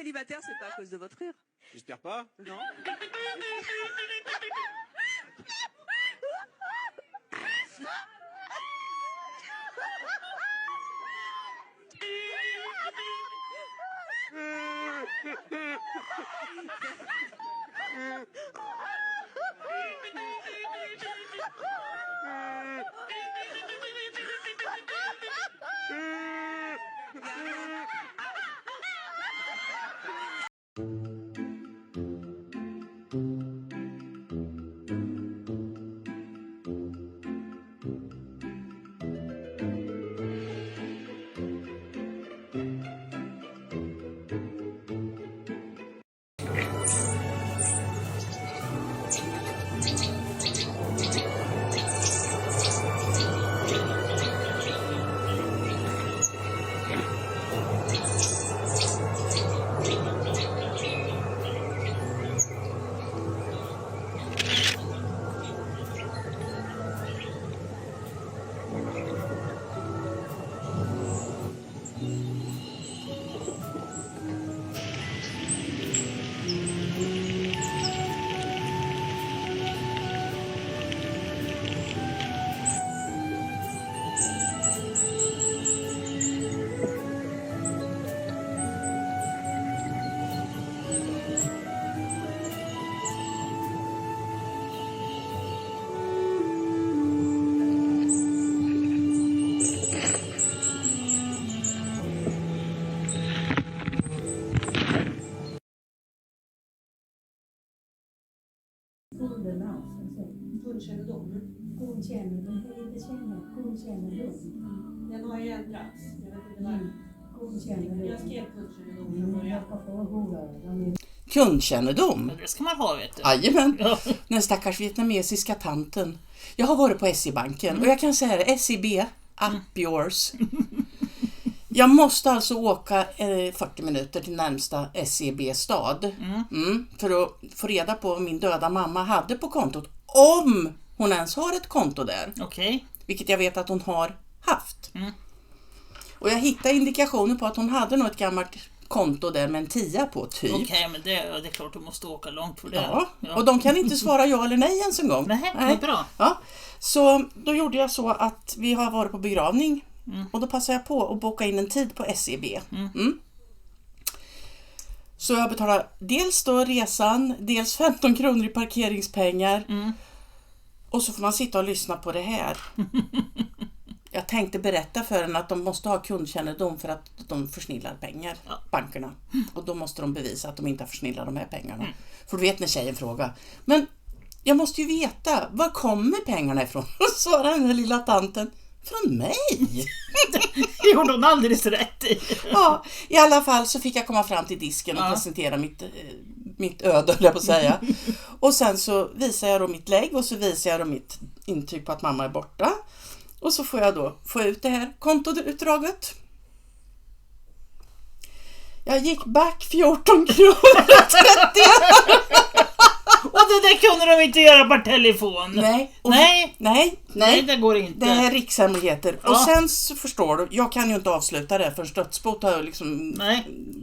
célibataire, c'est pas à cause de votre rire. J'espère pas. Non. Kundkännedom. Kundkännedom, det är lite känner. Kundkännedom. Den har ju ändrats. Jag vet inte varför. Kundkännedom. Jag skrev kundkännedom från början. Jag ska få goda. Kundkännedom. Det ska man ha, vet du. Jajamän. Ja. Den stackars vietnamesiska tanten. Jag har varit på SE-banken och jag kan säga det, SEB, up yours. Jag måste alltså åka 40 minuter till närmsta SEB-stad för att få reda på vad min döda mamma hade på kontot. Om hon ens har ett konto där. Okej. Vilket jag vet att hon har haft. Och jag hittade indikationer på att hon hade nog ett gammalt konto där med en 10 på typ. Okej, men det är klart du måste åka långt för det. Ja, och de kan inte svara ja eller nej ens en gång. Nej, det är bra. Ja. Så då gjorde jag så att vi har varit på begravning och då passade jag på att boka in en tid på SEB. Så jag betalar dels då resan, dels 15 kronor i parkeringspengar och så får man sitta och lyssna på det här. Jag tänkte berätta för henne att de måste ha kundkännedom för att de försnillar pengar, bankerna. Och då måste de bevisa att de inte har försnillat de här pengarna. För du vet när tjejen frågar, men jag måste ju veta, var kommer pengarna ifrån? Och svarar den här lilla tanten, från mig? Det gjorde hon alldeles rätt i. Ja, i alla fall så fick jag komma fram till disken och presentera mitt öde, höll jag på att säga. Och sen så visar jag då mitt lägg och så visar jag då mitt intyg på att mamma är borta. Och så får jag då få ut det här kontoutdraget. Jag gick back 14 kronor och 30. Och det där kunde de inte göra per telefon. Nej, det går inte. Det är rikshemligheter. Och sen så förstår du, jag kan ju inte avsluta det för dödsbot har jag liksom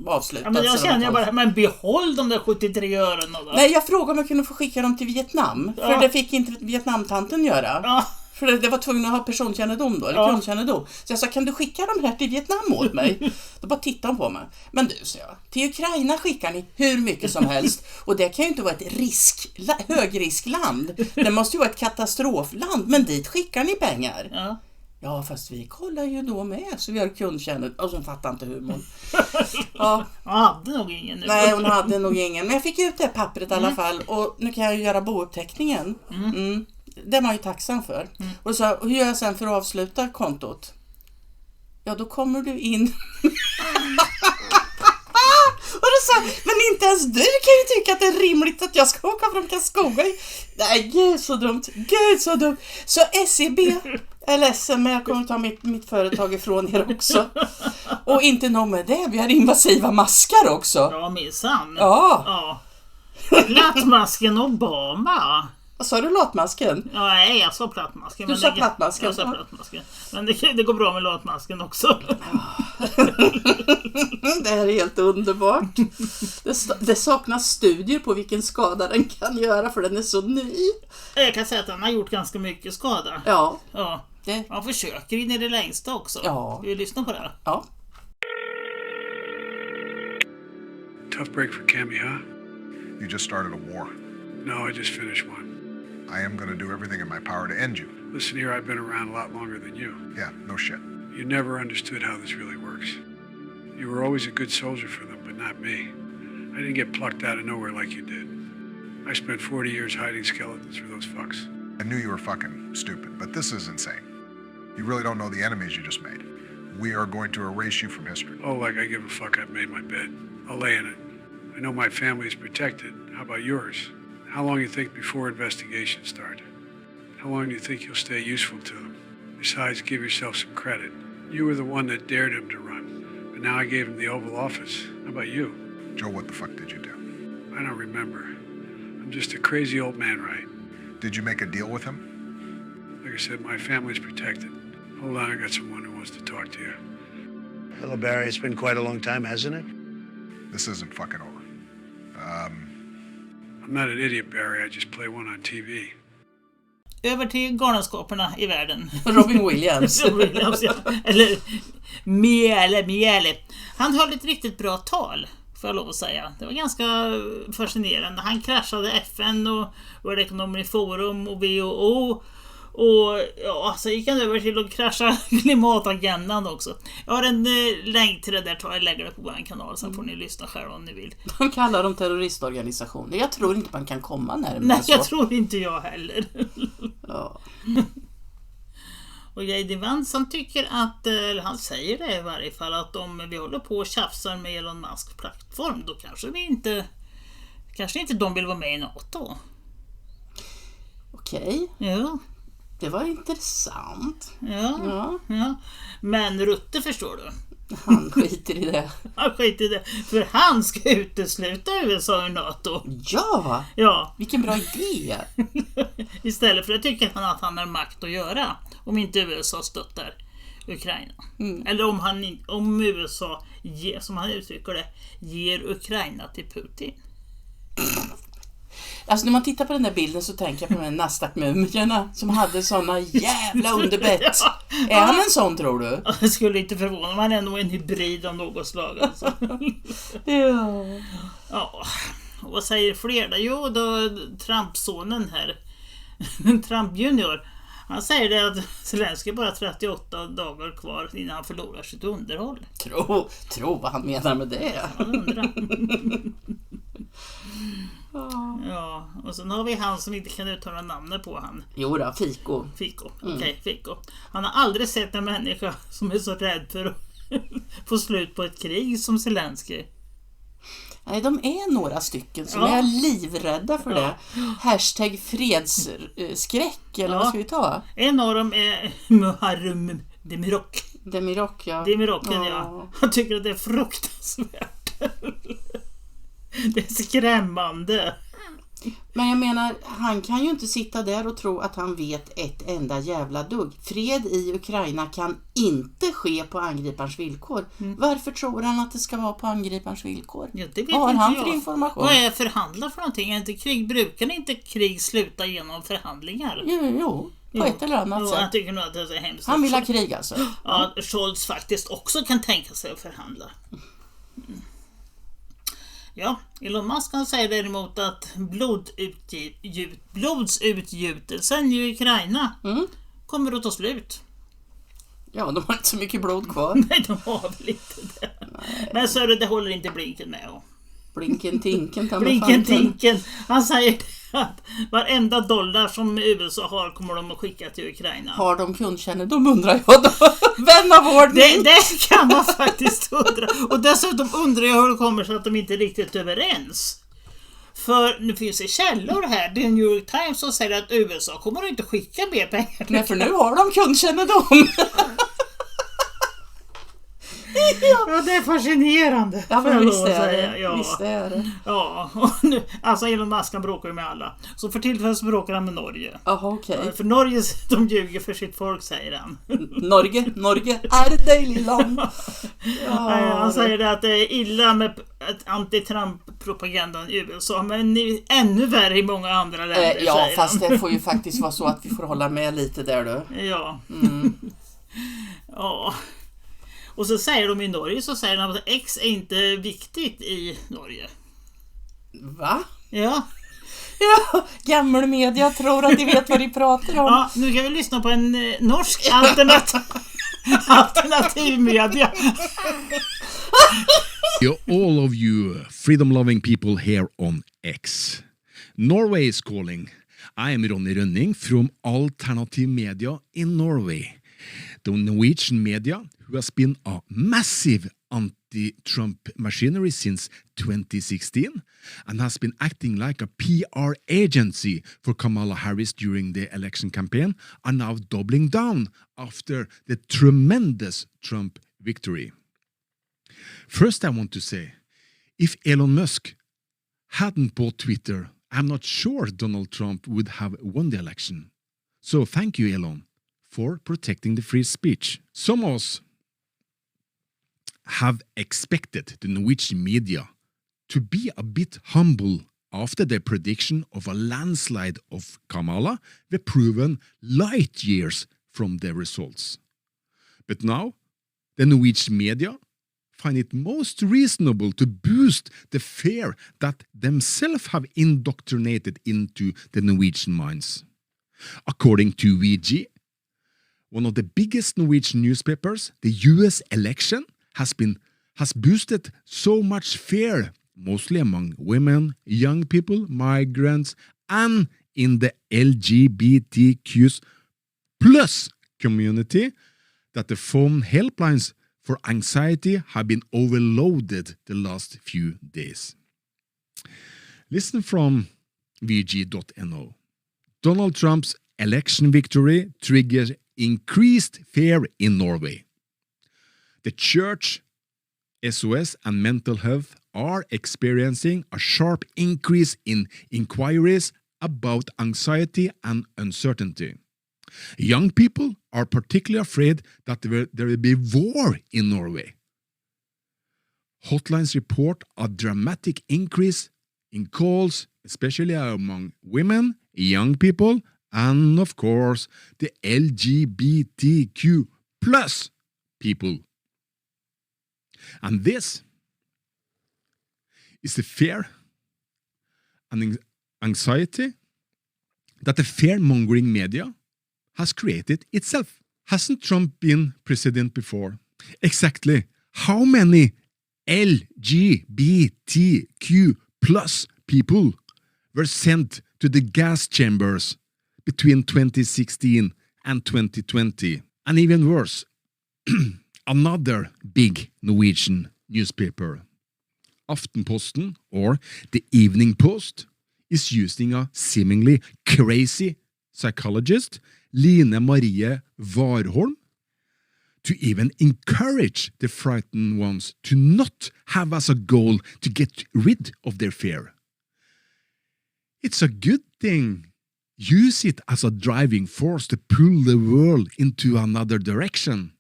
avslutat. Ja, men jag känner bara, men behåll de där 73 ören då. Nej, jag frågade om jag kunde få skicka dem till Vietnam. För det fick inte Vietnamtanten göra. Ja. För det var tvungen att ha personkännedom då, eller kundkännedom. Så jag sa, kan du skicka dem här till Vietnam åt mig? Då bara tittade han på mig. Men du, sa jag, till Ukraina skickar ni hur mycket som helst. Och det kan ju inte vara ett högriskland. Det måste ju vara ett katastrofland. Men dit skickar ni pengar. Ja, fast vi kollar ju då med. Så vi har kundkännedom. Och så fattar inte humorn. Hon hade nog ingen nu. Nej, hon hade nog ingen. Men jag fick ut det pappret i alla fall. Och nu kan jag ju göra bouppteckningen. Det var jag ju tacksam för. Och då sa jag, hur gör jag sen för att avsluta kontot? Ja, då kommer du in. Och då sa jag, men inte ens du kan ju tycka att det är rimligt att jag ska åka från Karlskoga. Nej, gud så dumt. Så SEB är ledsen, men jag kommer ta mitt företag ifrån er också. Och inte nog med det, vi har invasiva maskar också. Ja, minsann. Ja. Plattmasken Obama. Vad sa du, latmasken? Ja, nej, jag sa plattmasken. Du sa plattmasken? Jag sa plattmasken. Men det går bra med latmasken också. Det här är helt underbart. Det saknas studier på vilken skada den kan göra för den är så ny. Jag kan säga att han har gjort ganska mycket skada. Ja. Ja. Han försöker in i det längsta också. Ja. Vill du lyssna på det? Ja. Tough break for Cammy, huh? You just started a war. No, I just finished one. I am going to do everything in my power to end you. Listen here, I've been around a lot longer than you. Yeah, no shit. You never understood how this really works. You were always a good soldier for them, but not me. I didn't get plucked out of nowhere like you did. I spent 40 years hiding skeletons for those fucks. I knew you were fucking stupid, but this is insane. You really don't know the enemies you just made. We are going to erase you from history. Oh, like I give a fuck I've made my bed. I'll lay in it. I know my family is protected. How about yours? How long do you think before investigations start? How long do you think you'll stay useful to them? Besides, give yourself some credit. You were the one that dared him to run, but now I gave him the Oval Office. How about you? Joe, what the fuck did you do? I don't remember. I'm just a crazy old man, right? Did you make a deal with him? Like I said, my family's protected. Hold on, I got someone who wants to talk to you. Hello, Barry. It's been quite a long time, hasn't it? This isn't fucking over. I'm not an idiot, Barry. I just play one on TV. Över till galenskaperna i världen. Robin Williams. Robin Williams, ja. Eller Miele. Han höll ett riktigt bra tal, får jag lov att säga. Det var ganska fascinerande. Han kraschade FN och World Economic Forum och WHO. Och ja, så gick han över till att krascha klimatagendan också. Jag har en länk till det där, jag lägger det på vår kanal, så får ni lyssna själva om ni vill. De kallar dem terroristorganisationer. Jag tror inte man kan komma närmare. Nej, så. jag tror inte jag heller. Ja. Och J.D. Vance, han tycker att, eller han säger det i varje fall, att om vi håller på och tjafsar med Elon Musk plattform, då kanske inte de vill vara med i NATO. Okej. Ja. Det var intressant. Ja. Men Rutte, förstår du? Han skiter i det. Han skiter i det. För han ska utesluta USA ur NATO. Ja, vilken bra idé. Istället för att tycka att han har makt att göra. Om inte USA stöttar Ukraina. Eller om USA, som han uttrycker det, ger Ukraina till Putin. Alltså när man tittar på den där bilden så tänker jag på de här Nasdaq-mumierna som hade såna jävla underbett. Är han en sån, tror du? Det skulle inte förvåna, man är nog en hybrid av något slag alltså. Ja. Och vad säger fler då? Jo, då Trump-sonen här, Trump junior, han säger det att Zelensky bara 38 dagar kvar innan han förlorar sitt underhåll. Tro vad han menar med det. Ja, och sen har vi han som inte kan uttala namnet på han. Jo då, Fico. Okej, Fico. Han har aldrig sett en människa som är så rädd för att få slut på ett krig som Zelensky. Nej, de är några stycken som är livrädda för det. Hashtag fredsskräck, eller vad ska vi ta? En av dem är Muharrem Demirok. Demirok, ja. Demiroken, ja. Han tycker att det är fruktansvärt. Det är skrämmande. Men jag menar, han kan ju inte sitta där och tro att han vet ett enda jävla dugg. Fred i Ukraina kan inte ske på angriparens villkor. Varför tror han att det ska vara på angriparens villkor? Ja, det vet vad har inte han jag. för information? Vad är förhandla för någonting? Är inte krig, brukar inte krig sluta genom förhandlingar? Jo, på ett eller annat sätt. Jag tycker nog att det är hemskt. Han vill ha krig alltså. Ja, Scholz faktiskt också kan tänka sig att förhandla. Ja, Elon Musk kan säga däremot att blodsutgjutelsen i Ukraina kommer att ta slut. Ja, de har inte så mycket blod kvar. Nej, de har väl inte det. Nej. Men så är det håller inte Blinken med om. Blinken. Han säger att varenda dollar som USA har kommer de att skicka till Ukraina. Har de kundkännedom, undrar jag då? Vän av ordning. Det kan man faktiskt undra. Och dessutom undrar jag hur det kommer så att de inte är riktigt överens. För nu finns det källor här. Det är New York Times som säger att USA kommer inte skicka mer pengar. Nej, för nu har de kundkännedom. Ja, det är fascinerande. Ja, får jag men visst lov att är säga. det. Ja. Visst är det. Ja, och nu, alltså Elon Musk han bråkar ju med alla. Så för tillfället så bråkar han med Norge. Jaha, okej. För Norge, de ljuger för sitt folk, säger han. Norge är ett dejligt land. Han säger det att det är illa med anti-Trump-propagandan i USA, men ännu värre i många andra länder, Ja, säger fast han. det får ju faktiskt vara så att vi får hålla med lite där du. Ja. Ja. Och så säger de i Norge, så säger de att X är inte viktigt i Norge. Va? Ja. Ja, gammal media tror att de vet vad de pratar om. Ja, nu kan vi lyssna på en norsk alternativ media. All of you freedom-loving people here on X. Norway is calling. I am Ronny Rønning from Alternative Media in Norway. The Norwegian media, who has been a massive anti-Trump machinery since 2016 and has been acting like a PR agency for Kamala Harris during the election campaign, are now doubling down after the tremendous Trump victory. First, I want to say, if Elon Musk hadn't bought Twitter, I'm not sure Donald Trump would have won the election. So thank you, Elon, for protecting the free speech. Some of us have expected the Norwegian media to be a bit humble after their prediction of a landslide of Kamala were proven light years from their results. But now, the Norwegian media find it most reasonable to boost the fear that themselves have indoctrinated into the Norwegian minds. According to VG, one of the biggest Norwegian newspapers, the US election has boosted so much fear, mostly among women, young people, migrants, and in the LGBTQ plus community, that the phone helplines for anxiety have been overloaded the last few days. Listen from VG.no. Donald Trump's election victory triggers increased fear in Norway. The church, SOS, and mental health are experiencing a sharp increase in inquiries about anxiety and uncertainty. Young people are particularly afraid that there will be war in Norway. Hotlines report a dramatic increase in calls, especially among women, young people, and of course the LGBTQ plus people. And this is the fear and anxiety that the fear-mongering media has created itself. Hasn't Trump been president before? Exactly how many LGBTQ plus people were sent to the gas chambers between 2016 and 2020? And even worse, another big Norwegian newspaper, Aftenposten, or the Evening Post, is using a seemingly crazy psychologist, Line Marie Warholm, to even encourage the frightened ones to not have as a goal to get rid of their fear. It's a good thing. Use it as a driving force to pull the world into another direction.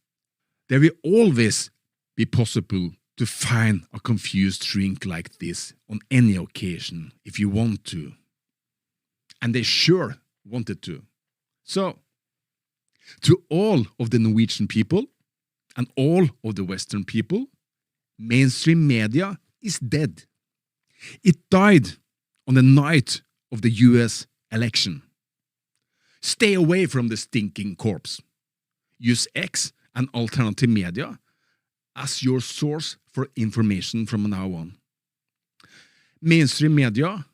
There will always be possible to find a confused shrink like this on any occasion if you want to. And they sure wanted to. So, to all of the Norwegian people and all of the Western people, mainstream media is dead. It died on the night of the US election. Stay away from the stinking corpse. Use X and alternative media as your source for information from now on. Mainstream media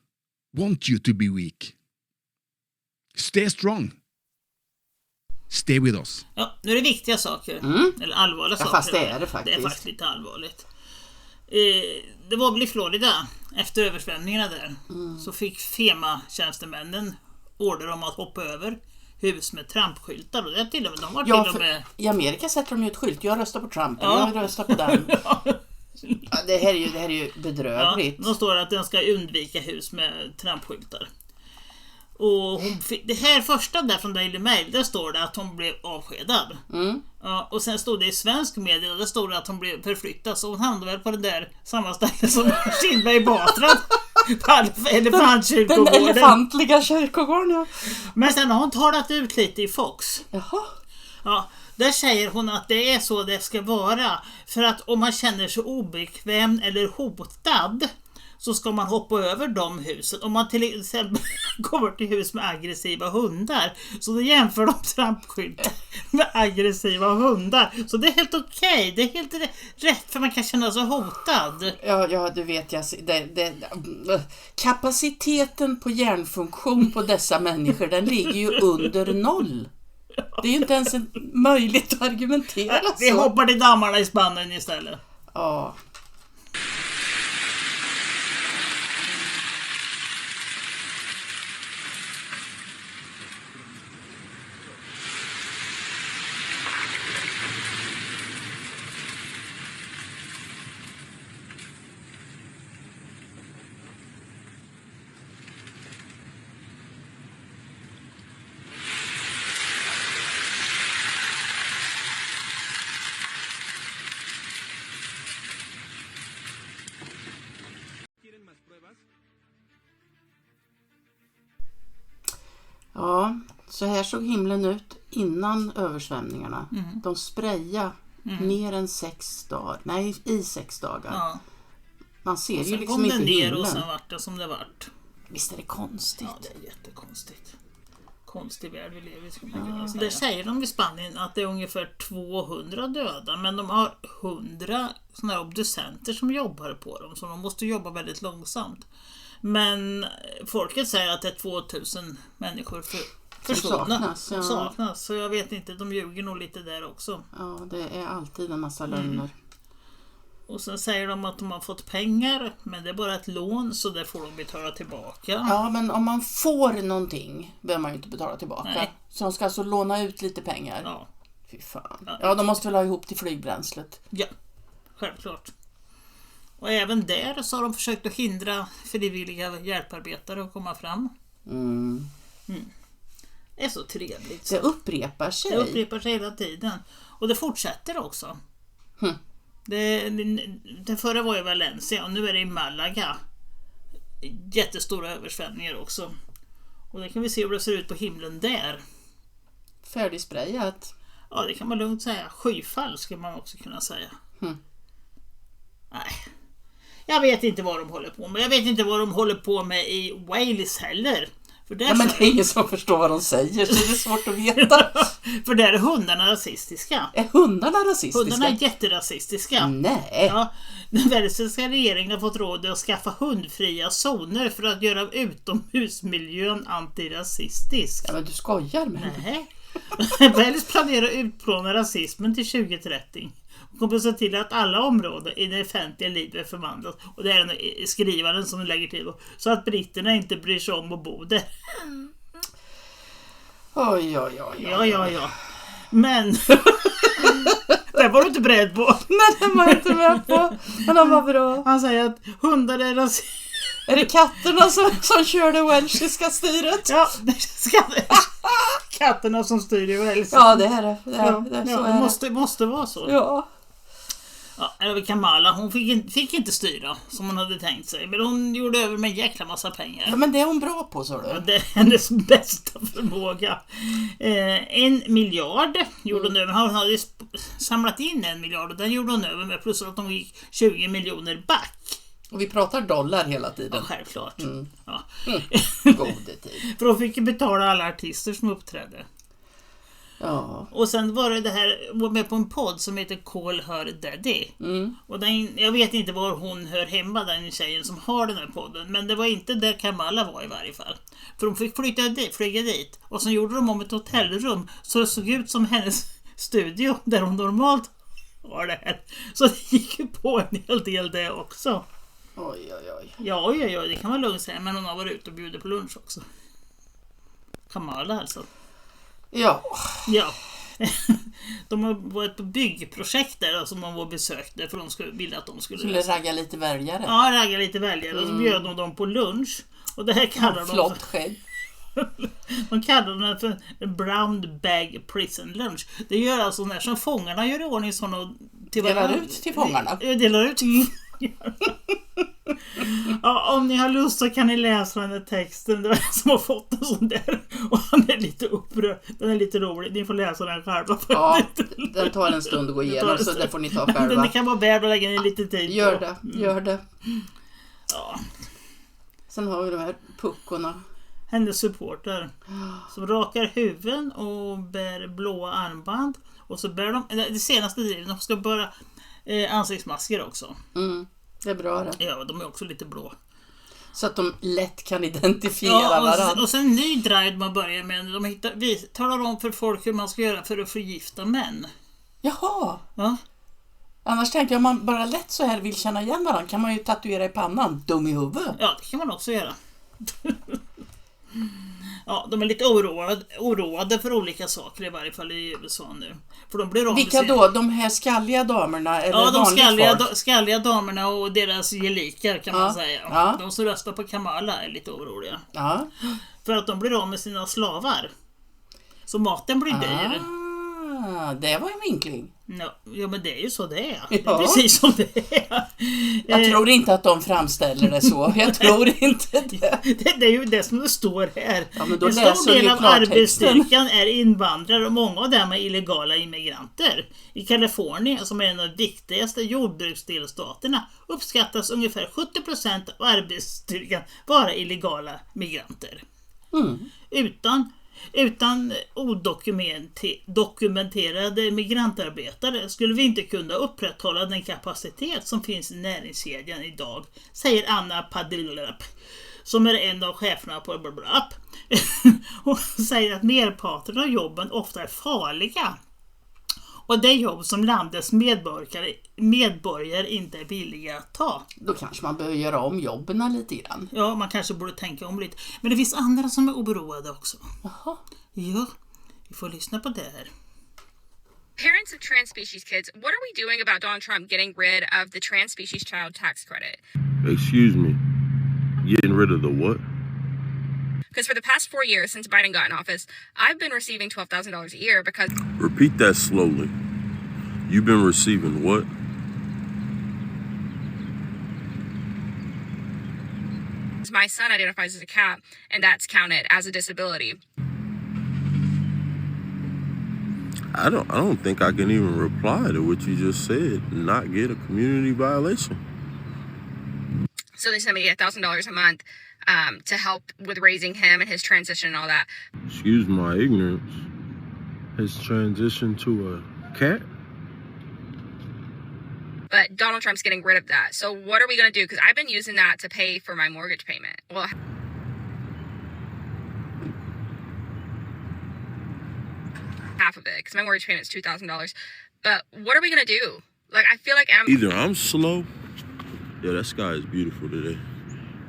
want you to be weak. Stay strong. Stay with us. Ja, nu är det viktiga saker. Eller allvarliga saker. Fast det är det faktiskt. Det är faktiskt lite allvarligt. Det var väl i Florida, efter översvämningarna där, så fick FEMA-tjänstemännen order om att hoppa över hus med trampskyltar. Och det till och med, de var Ja, till och med... i Amerika sätter de ju ett skylt. Jag röstar på Trump. Ja. Jag röstar på den. Ja, det här är ju Ja, bedrövligt. då står det att den ska undvika hus med trampskyltar. Och det här första där från Daily Mail, där står det att hon blev avskedad. Ja, och sen stod det i svensk media, där stod det att hon blev förflyttad. Så hon hamnade väl på det där samma ställe som Kindberg Batra. På Den elefantkyrkogården. elefantliga kyrkogården, ja. Men sen har hon talat ut lite i Fox. Jaha. Ja, där säger hon att det är så det ska vara. För att om man känner sig obekväm eller hotad, så ska man hoppa över de husen. Om man till exempel kommer till hus med aggressiva hundar, så då jämför de trampskyltar med aggressiva hundar. Så det är helt okej. Det är helt rätt, för man kan känna sig hotad. Ja, du vet, kapaciteten på hjärnfunktion på dessa människor, den ligger ju under 0. Det är ju inte ens möjligt att argumentera så. Vi hoppar till dammarna i Spanien istället. Ja. Ja, så här såg himlen ut innan översvämningarna. De sprayade mer än 6 dagar. Nej, i 6 dagar. Ja. Man ser Och ju sen liksom kom inte det ner himlen. och sen vart det som det vart. Visst är det konstigt? Ja, det är jättekonstigt. Konstig värld vi lever i, skulle man kunna säga. Det säger de i Spanien att det är ungefär 200 döda, men de har 100 såna här obducenter som jobbar på dem, så de måste jobba väldigt långsamt. Men folket säger att det är 2000 människor försvunna. Saknas, så jag vet inte, de ljuger nog lite där också. Ja, det är alltid en massa lögner. Och sen säger de att de har fått pengar, men det är bara ett lån, så det får de betala tillbaka. Ja, men om man får någonting behöver man ju inte betala tillbaka. Nej. Så de ska alltså låna ut lite pengar. Ja, Fy fan. Ja, de måste väl ha ihop till flygbränslet. ja, självklart. Och även där så har de försökt att hindra frivilliga hjälparbetare att komma fram. Det är så trevligt. Det upprepar sig. Det upprepar sig hela tiden. Och det fortsätter också. Det förra var i Valencia och nu är det i Malaga. Jättestora översvämningar också. Och det kan vi se hur det ser ut på himlen där. Färdigsprayat. Ja, det kan man lugnt säga. Skyfall skulle man också kunna säga. Nej. Jag vet inte vad de håller på med. Jag vet inte vad de håller på med i Wales heller. För där Men det är ingen som förstår vad de säger, så det är svårt att veta. För där är hundarna rasistiska. Är hundarna rasistiska? Hundarna är jätterasistiska. Nej. Ja, den västtyska regeringen har fått råd att skaffa hundfria zoner för att göra utomhusmiljön antirasistisk. Ja, men du skojar med mig. Nej. Wales planerar att utplåna rasismen till 2030. Och kommer att se till att alla områden i det offentliga livet förvandlas. Och det är den skrivaren som lägger till då. Så att britterna inte bryr sig om att bo där. Oj. Ja. Men det var du inte beredd på. Nej, det var jag inte med på. Men de var bra. Han säger att hundar är rasister. Är det katterna som kör det welshiska styret? Ja, det är katterna som styr i Wales. Ja, det är det. Så är det måste vara så. Ja. Ja, eller Kamala, hon fick inte styra som hon hade tänkt sig. Men hon gjorde över med en jäkla massa pengar. Ja, men det är hon bra på, så du. Ja, det är hennes bästa förmåga. 1 miljard gjorde hon över. Hon hade samlat in 1 miljard och den gjorde hon över med, plus att de gick 20 miljoner back. Och vi pratar dollar hela tiden. Ja, självklart. Ja. Gode tid. För de fick ju betala alla artister som uppträdde. Ja. Och sen var det här, var med på en podd som heter Call Her Daddy. Och jag vet inte var hon hör hemma, den tjejen som har den här podden. Men det var inte där Kamala var i varje fall. För de fick flyga dit. Och så gjorde de om ett hotellrum så det såg ut som hennes studio där hon normalt har det här. Så det gick ju på en hel del det också. Oj. Ja, det kan man lugnt säga. Men hon har varit ute och bjudit på lunch också. Kamala alltså. Ja. Ja. De har varit på byggprojekt där som de var besökte för de ville att de skulle Ragga lite väljare. Ja, ragga lite väljare. Och så bjöd de dem på lunch. Och det här kallar de Flott själv. de kallar den för brown bag prison lunch. Det gör alltså när som fångarna gör i ordning sådana till delar ut till fångarna. Delar ut till ja, om ni har lust så kan ni läsa den här texten. Det är som har fått en sån där. Och han är lite upprörd. Den är lite rolig. Ni får läsa den själva. Ja, den tar en stund att gå igenom så det får ni ta själva. Den kan vara värd att lägga ner lite tid på. Gör det. Ja. Sen har vi de här puckorna. Hennes supporter som rakar huvuden och bär blåa armband. Och så bär de, det senaste driven, de ska bära ansiktsmasker också. Det är bra det. Ja, de är också lite blå. Så att de lätt kan identifiera varandra. Och sen en ny drive man börjar med. Vi talar om för folk hur man ska göra för att förgifta män. Jaha. Ja. Annars tänker jag om man bara lätt så här vill känna igen varandra kan man ju tatuera i pannan. Dum i huvudet. Ja, det kan man också göra. Ja, de är lite oroade för olika saker i varje fall i USA nu. För de blir vilka då? De här skalliga damerna? Eller ja, de skalliga damerna och deras gelikar kan man säga. Ja. De som röstar på Kamala är lite oroliga. Ja. För att de blir av med sina slavar. Så maten blir dyr. Det var en vinkling. Ja, men det är ju så det är. Ja. Det är precis som det är. Jag tror inte att de framställer det så. Jag tror inte det. Det är ju det som det står här. Ja, men då en stor del av arbetsstyrkan är invandrare och många av dem är illegala immigranter. I Kalifornien, som är en av de viktigaste jordbruksdelstaterna, uppskattas ungefär 70% av arbetsstyrkan vara illegala migranter. Utan odokumenterade migrantarbetare skulle vi inte kunna upprätthålla den kapacitet som finns i näringskedjan idag, säger Anna Padillap, som är en av cheferna på Blablabla. Hon säger att merparten av jobben ofta är farliga. Och det är jobb som landets medborgare inte är villiga att ta. Då kanske man behöver göra om jobben lite grann. Ja, man kanske borde tänka om lite. Men det finns andra som är oroade också. Jaha. Ja, vi får lyssna på det här. Parents of trans species kids, what are we doing about Donald Trump getting rid of the trans species child tax credit? Excuse me, getting rid of the what? Because for the past 4 years since Biden got in office, I've been receiving $12,000 a year because... Repeat that slowly. You've been receiving what? My son identifies as a cat, and that's counted as a disability. I don't think I can even reply to what you just said and not get a community violation. So they sent me $1,000 a month to help with raising him and his transition and all that. Excuse my ignorance. His transition to a cat? But Donald Trump's getting rid of that. So what are we going to do? Because I've been using that to pay for my mortgage payment. Well, half of it, because my mortgage payment is $2,000. But what are we going to do? Like, I feel like Either I'm slow. Yeah, that sky is beautiful today.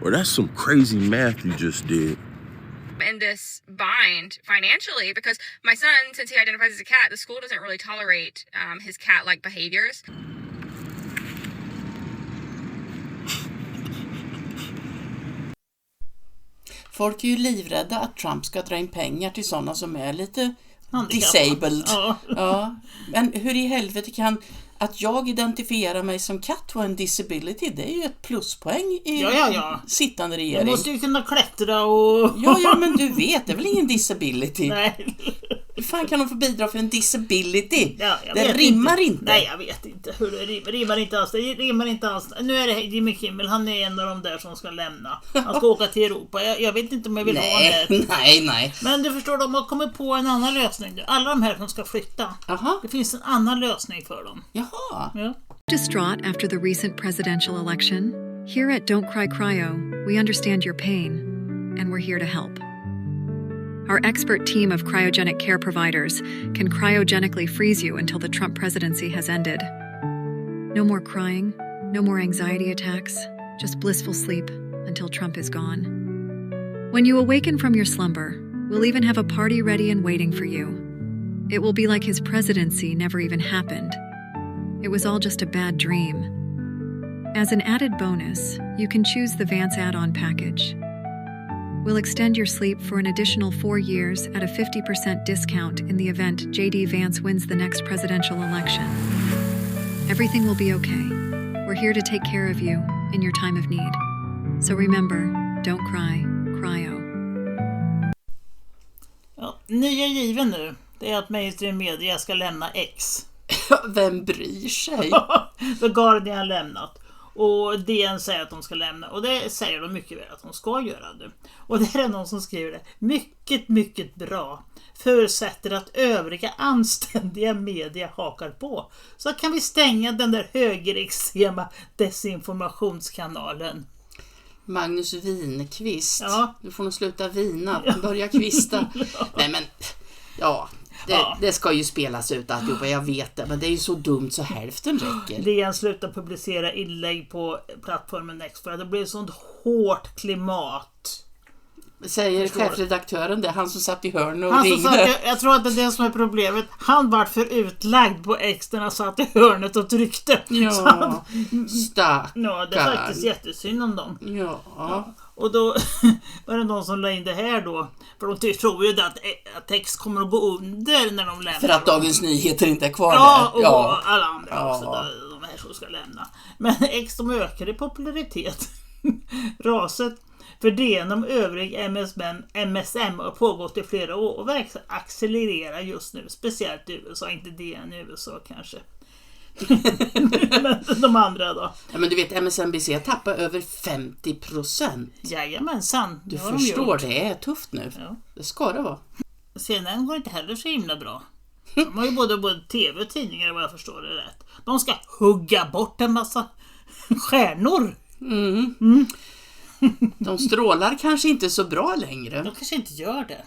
Or that's some crazy math you just did. In this bind financially, because my son, since he identifies as a cat, the school doesn't really tolerate his cat-like behaviors. Folk är ju livrädda att Trump ska dra in pengar till sådana som är lite disabled. Ja. Men hur i helvete kan att jag identifierar mig som katt och en disability, det är ju ett pluspoäng i sittande regering. Du måste ju kunna klättra och... Ja, men du vet, det är väl ingen disability? Nej. Hur fan kan de få bidra för en disability? Ja, det rimmar inte. Nej, jag vet inte hur det rimmar inte alls. Det rimmar inte alls. Nu är det Jimmy Kimmel, han är en av de där som ska lämna. Han ska åka till Europa. Jag vet inte om jag vill ha det. Nej. Men du förstår, de har kommit på en annan lösning. Alla de här som ska flytta. Aha. Det finns en annan lösning för dem. Jaha. Ja. Distraught after the recent presidential election? Here at Don't Cry Cryo, we understand your pain, and we're here to help. Our expert team of cryogenic care providers can cryogenically freeze you until the Trump presidency has ended. No more crying, no more anxiety attacks, just blissful sleep until Trump is gone. When you awaken from your slumber, We'll even have a party ready and waiting for you. It will be like his presidency never even happened. It was all just a bad dream. As an added bonus, you can choose the Vance add-on package. We'll extend your sleep for an additional 4 years at a 50% discount in the event J.D. Vance wins the next presidential election. Everything will be okay. We're here to take care of you in your time of need. So remember, don't cry, cryo. Ja, nya given nu, det är att mainstream media ska lämna X. Vem bryr sig? The Guardian har lämnat. Och DN säger att de ska lämna. Och det säger de mycket väl att de ska göra det. Och det är någon som skriver det. Mycket, mycket bra. Förutsätter att övriga anständiga media hakar på. Så kan vi stänga den där högerextrema desinformationskanalen. Magnus Winqvist. Ja. Du får nog sluta vina. Börja kvista. Nej men, ja. Det ska ju spelas ut alltihopa, jag vet det. Men det är ju så dumt så hälften räcker. DN slutar publicera inlägg på plattformen Next. För det blir ett sånt hårt klimat. Säger chefredaktören det, han som satt i hörn och ringde. Jag tror att det är det som är problemet. Han var för utlagd på externa, satt i hörnet och tryckte. Ja, stackarn. Ja, det är faktiskt jättesynd om dem. Ja. Och då var det någon som la in det här då. För de tror ju att text kommer att gå under när de lämnar. För att Dagens Nyheter inte är kvar där. Ja, och alla andra också. De här som ska lämna. Men X de ökar i popularitet. Raset. För DN om övrig MSM har pågått i flera år och verkar accelerera just nu. Speciellt i USA, inte DN i USA kanske. Men de andra då? Ja, men du vet, MSNBC tappar över 50%. Jajamensan. Du förstår, det är tufft nu. Ja. Det ska det vara. CNN går inte heller så himla bra. De har ju både tv och tidningar vad jag förstår det rätt. De ska hugga bort en massa stjärnor. De strålar kanske inte så bra längre. De kanske inte gör det.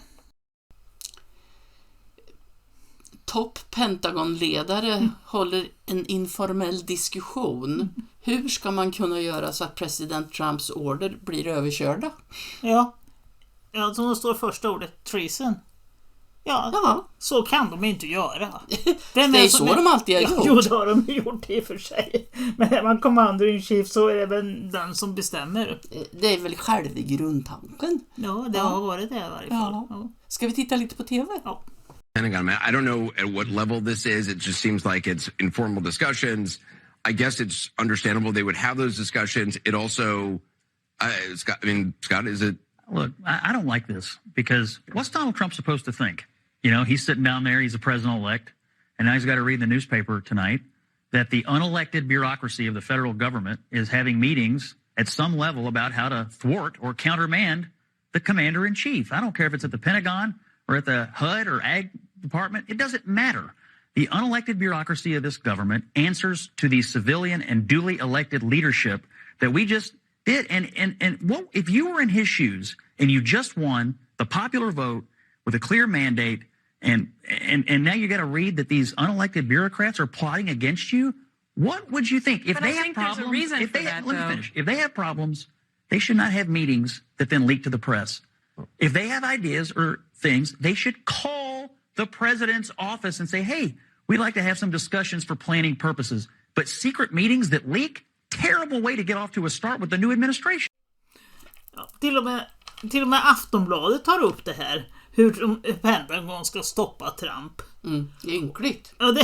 Topp Pentagonledare håller en informell diskussion. Hur ska man kunna göra så att president Trumps order blir överkörda? Ja, som det står första ordet, treason. Ja, så kan de inte göra. Det är så de alltid har gjort. Jo, det har de gjort i och för sig. Men är man commander in chief så är det väl den som bestämmer. Det är väl själva grundtanken. Ja, det har varit det i varje fall. Ja. Ska vi titta lite på TV? Ja. Pentagon, I don't know at what level this is. It just seems like it's informal discussions. I guess it's understandable they would have those discussions. It also, Scott, is it? Look, I don't like this because what's Donald Trump supposed to think? You know, he's sitting down there, he's the president-elect, and now he's got to read in the newspaper tonight that the unelected bureaucracy of the federal government is having meetings at some level about how to thwart or countermand the commander-in-chief. I don't care if it's at the Pentagon or at the HUD or Ag Department. It doesn't matter. The unelected bureaucracy of this government answers to the civilian and duly elected leadership that we just did. And what if you were in his shoes and you just won the popular vote with a clear mandate, and now you got to read that these unelected bureaucrats are plotting against you? What would you think? If they have problems, let me finish. If they have problems, they should not have meetings that then leak to the press. If they have ideas or things, they should call the president's office and say, hey, we'd like to have some discussions for planning purposes. But secret meetings that leak, terrible way to get off to a start with the new administration. Ja, till och med Aftonbladet tar upp det här. Hur Pentagon ska stoppa Trump. Det är ynkligt. Ja,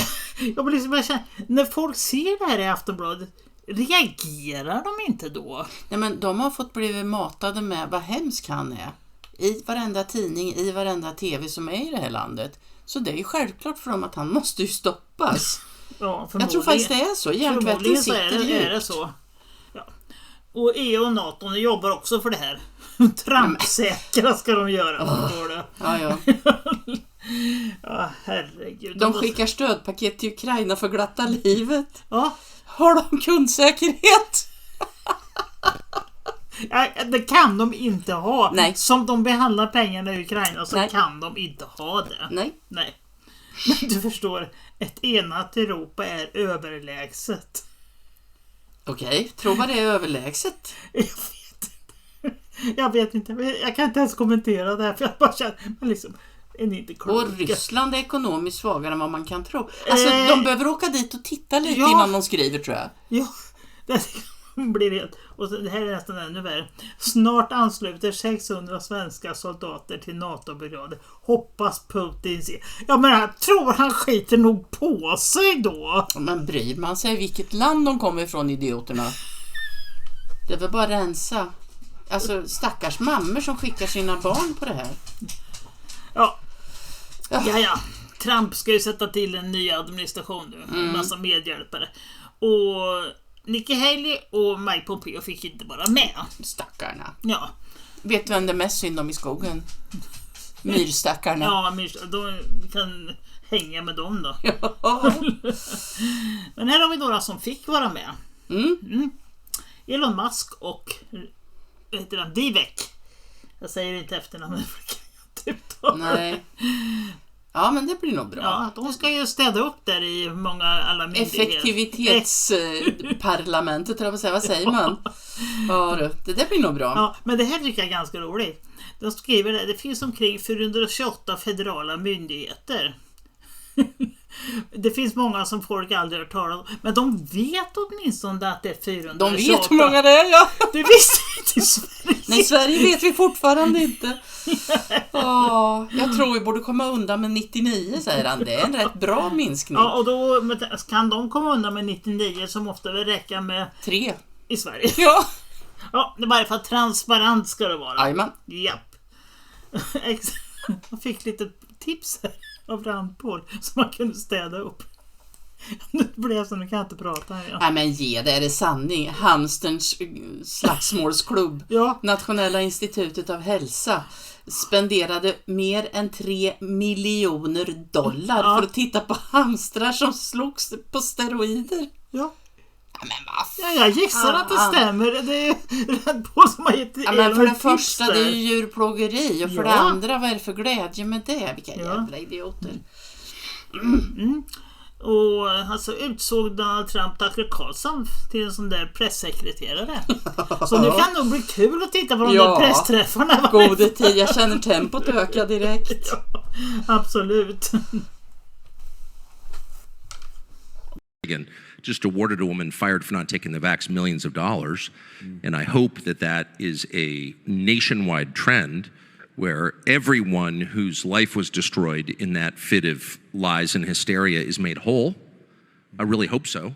jag blir liksom, när folk ser det här i Aftonbladet, reagerar de inte då? Nej, men de har fått bli matade med vad hemskt han är. I varenda tidning, i varenda tv som är i det här landet. Så det är ju självklart för dem att han måste ju stoppas. Ja, jag tror faktiskt det är så. Hjärntvätten sitter är det så. Ja. Och EU och NATO jobbar också för det här. Trumpsäkra ska de göra. Ja. Ja, herregud. De skickar stödpaket till Ukraina för glatta livet. Ja. Har de kundsäkerhet? Det kan de inte ha. Nej. Som de behandlar pengarna i Ukraina så kan de inte ha det. Nej. Men du förstår, ett enat Europa är överlägset. Okej, tror vad det är överlägset? Jag vet inte. Jag vet inte, jag kan inte ens kommentera det här för jag bara känner, men liksom, är ni inte kloka? Och Ryssland är ekonomiskt svagare än vad man kan tro. Alltså de behöver åka dit och titta lite innan de skriver, tror jag. Ja, det blir helt. Och det här är nästan ännu värre. Snart ansluter 600 svenska soldater till NATO-brigader. Hoppas Putin ser. Ja, men jag tror han skiter nog på sig då. Men bryr man sig vilket land de kommer ifrån, idioterna? Det är väl bara rensa. Alltså stackars mammor som skickar sina barn på det här. Ja. Trump ska ju sätta till en ny administration nu. En massa medhjälpare. Och Nikki Haley och Mike Pompeo fick inte vara med. Stackarna. Ja. Vet du vem det är mest synd om i skogen? Myrstackarna. Ja, de kan hänga med dem då. Men här har vi några som fick vara med. Elon Musk och Divek. Jag säger inte efternamnet. Nej. Ja, men det blir nog bra. Ja, de ska ju städa upp där i många alla myndigheter. Effektivitetsparlamentet, vad säger man? Ja, det blir nog bra. Ja, men det här tycker jag är ganska roligt. De skriver det finns omkring 428 federala myndigheter. Det finns många som folk aldrig har talat om. Men de vet åtminstone att det är 428. De vet hur många det är, ja. Det visste inte i Sverige. Nej, i Sverige vet vi fortfarande inte. Jag tror vi borde komma undan med 99, säger han. Det är en rätt bra minskning. Ja, och då kan de komma undan med 99 som ofta vill räcka med 3 i Sverige. Ja. Ja, det är bara för att transparent ska det vara. Jajamän. Japp. Jag fick lite tips här av Randpål som man kunde städa upp. Nu blev jag så, nu kan jag inte prata här. Nej, men det är det sanning. Hamsterns slagsmålsklubb. Ja. Nationella institutet av hälsa spenderade mer än $3 miljoner för att titta på hamstrar som slogs på steroider. Ja. Men vad jag gissar att det stämmer. Det är Red Bull som har gett men för det första, det är ju djurplågeri. Och för det andra, vad är det för glädje med det? Vilka jävla idioter. Och alltså utsåg Donald Trump Tucker Carlson till en sån där pressekreterare. Så nu kan det nog bli kul att titta på de där pressträffarna. Gode tid, jag känner tempot öka direkt. Ja, absolut. Just awarded a woman fired for not taking the vax millions of dollars. And I hope that that is a nationwide trend where everyone whose life was destroyed in that fit of lies and hysteria is made whole. I really hope so.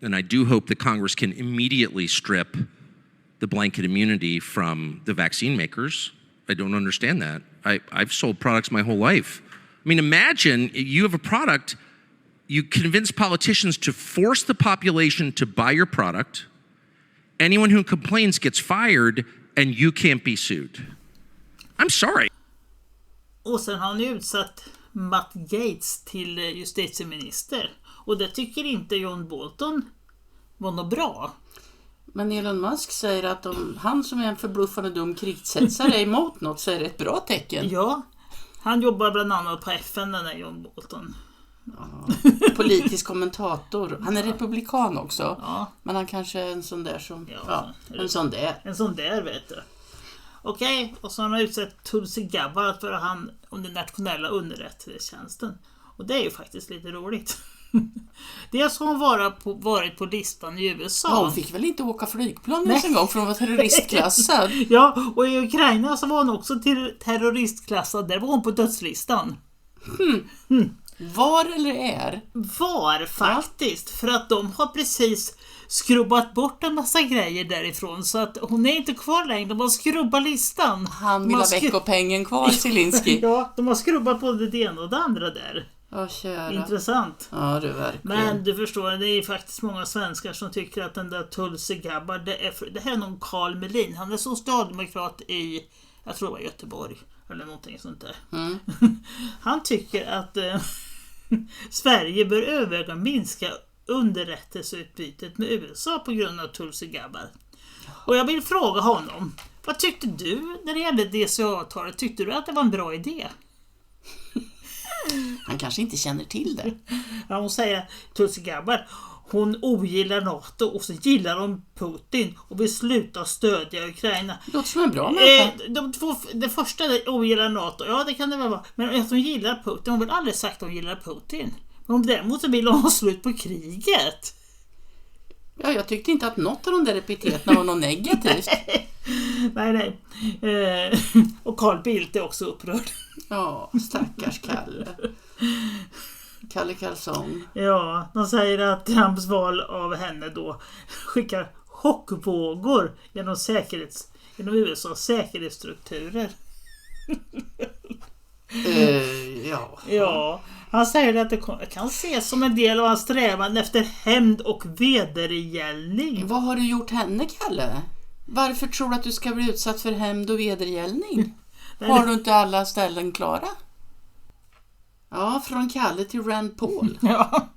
And I do hope that Congress can immediately strip the blanket immunity from the vaccine makers. I don't understand that. I've sold products my whole life. I mean, imagine you have a product. You convince politicians to force the population to buy your product. Anyone who complains gets fired and you can't be sued. I'm sorry. Och sen har ni utsatt Matt Gaetz till justitieminister. Och det tycker inte John Bolton var något bra. Men Elon Musk säger att om han som är en förbluffande dum krigshetsare är emot något så är det ett bra tecken. Ja, han jobbar bland annat på FN, den här John Bolton. Ja, politisk kommentator. Han är republikan också. Ja. Men han kanske är en sån där som... en sån där. En sån där, vet du. Okej, och så har han utsett Tulsi Gabbard att vara han om den nationella underrättelsetjänsten. Och det är ju faktiskt lite roligt. Dels har hon varit på listan i USA. Ja, hon fick väl inte åka flygplan en gång för hon var terroristklassad. Ja, och i Ukraina så var hon också terroristklassad. Där var hon på dödslistan. Var eller är? Var faktiskt. För att de har precis skrubbat bort en massa grejer därifrån. Så att hon är inte kvar längre. De har skrubbat listan. Han vill ha veckopengen kvar, Zelensky. Ja, de har skrubbat både det ena och det andra där. Kära. Intressant. Ja, det verkligen. Men du förstår, det är faktiskt många svenskar som tycker att den där Tulsi Gabbard, det här är någon Carl Melin. Han är socialdemokrat i, jag tror det var Göteborg eller någonting sånt där. Han tycker att Sverige bör överväga minska underrättelseutbytet med USA på grund av Tulsi Gabbard. Och jag vill fråga honom, vad tyckte du när det gällde DCA-avtalet? Tyckte du att det var en bra idé? Han kanske inte känner till det. Ja, hon säger Tulsi Gabbard, hon ogillar NATO och så gillar hon Putin och vill sluta stödja Ukraina. Det låter som en bra människa. Det första ogillar NATO, ja det kan det väl vara. Men att hon gillar Putin, hon vill aldrig sagt att hon gillar Putin. Men däremot så vill hon ha slut på kriget. Ja, jag tyckte inte att något av de där epiteterna var något negativt. Nej. Och Carl Bildt är också upprörd. Ja, stackars Kalle. Kalle Karlsson. Ja, de säger att Trumps val av henne då skickar chockvågor genom USAs säkerhetsstrukturer. Ja, han säger att det kan ses som en del av hans strävan efter hämnd och vedergällning. Vad har du gjort henne, Kalle? Varför tror du att du ska bli utsatt för hämnd och vedergällning? Har du inte alla ställen klara? Ja, från Kalle till Rand Paul. Ja.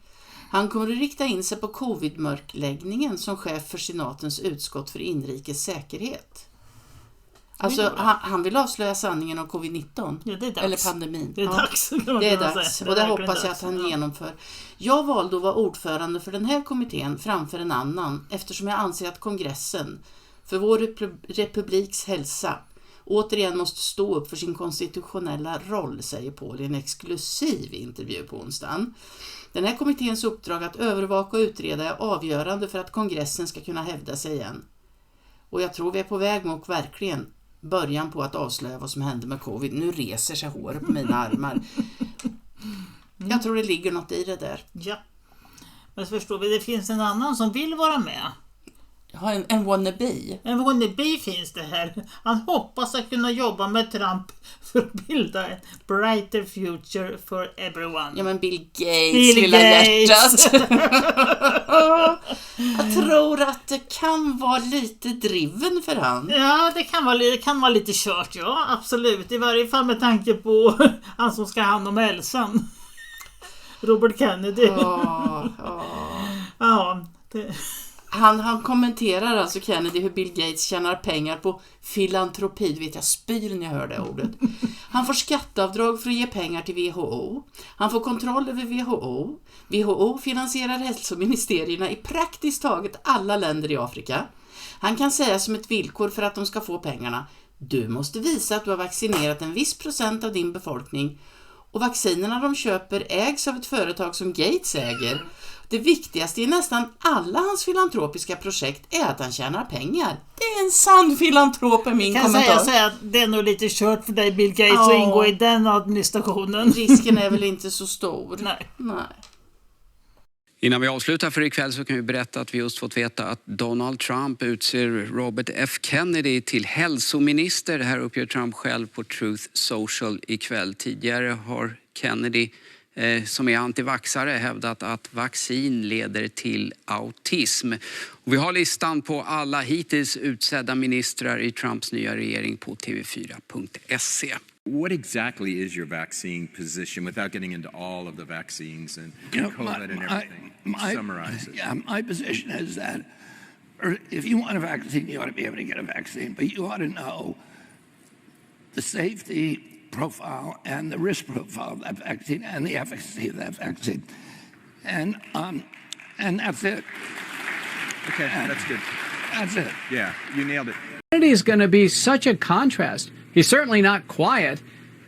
Han kommer att rikta in sig på covid-mörkläggningen som chef för senatens utskott för inrikes säkerhet. Alltså, han vill avslöja sanningen om covid-19. Ja, det är dags. Eller pandemin. Det är dags. Det är dags. Och det hoppas jag att han genomför. Jag valde att vara ordförande för den här kommittén framför en annan eftersom jag anser att kongressen för vår republiks hälsa återigen måste stå upp för sin konstitutionella roll, säger Paul i en exklusiv intervju på onsdagen. Den här kommitténs uppdrag att övervaka och utreda är avgörande för att kongressen ska kunna hävda sig igen. Och jag tror vi är på väg mot verkligen början på att avslöja vad som hände med covid. Nu reser sig håret på mina armar. Jag tror det ligger något i det där. Ja. Men förstår vi, det finns en annan som vill vara med. Ja, en wannabe. En wannabe finns det här. Han hoppas att kunna jobba med Trump för att bilda en brighter future for everyone. Ja, men Bill Gates, lilla hjärtat. Jag tror att det kan vara lite driven för han. Ja, det kan vara lite kört, ja, absolut. I varje fall med tanke på han som ska hand om hälsan. Robert Kennedy. Ja, det... Han kommenterar alltså Kennedy hur Bill Gates tjänar pengar på filantropi. Du vet, jag spyr när jag hör det ordet. Han får skatteavdrag för att ge pengar till WHO. Han får kontroll över WHO. WHO finansierar hälsoministerierna i praktiskt taget alla länder i Afrika. Han kan säga som ett villkor för att de ska få pengarna: du måste visa att du har vaccinerat en viss procent av din befolkning. Och vaccinerna de köper ägs av ett företag som Gates äger. Det viktigaste i nästan alla hans filantropiska projekt är att han tjänar pengar. Det är en sann filantrop, är min kommentar. Kan säga att det är nog lite kört för dig, Bill Gates, att ingå i den administrationen. Risken är väl inte så stor. Nej. Innan vi avslutar för ikväll så kan vi berätta att vi just fått veta att Donald Trump utser Robert F. Kennedy till hälsominister. Det här uppger Trump själv på Truth Social ikväll. Tidigare har Kennedy, som är antivaxare, hävdat att vaccin leder till autism. Och vi har listan på alla hittills utsedda ministrar i Trumps nya regering på tv4.se. What exactly is your vaccine position without getting into all of the vaccines and COVID and everything? Summarize it. Yeah, my position is that if you want a vaccine, you ought to be able to get a vaccine, but you ought to know the safety profile and the risk profile of that vaccine and the efficacy of that vaccine. And that's it. Okay, that's good. That's it. Yeah, you nailed it. Kennedy is going to be such a contrast. He's certainly not quiet,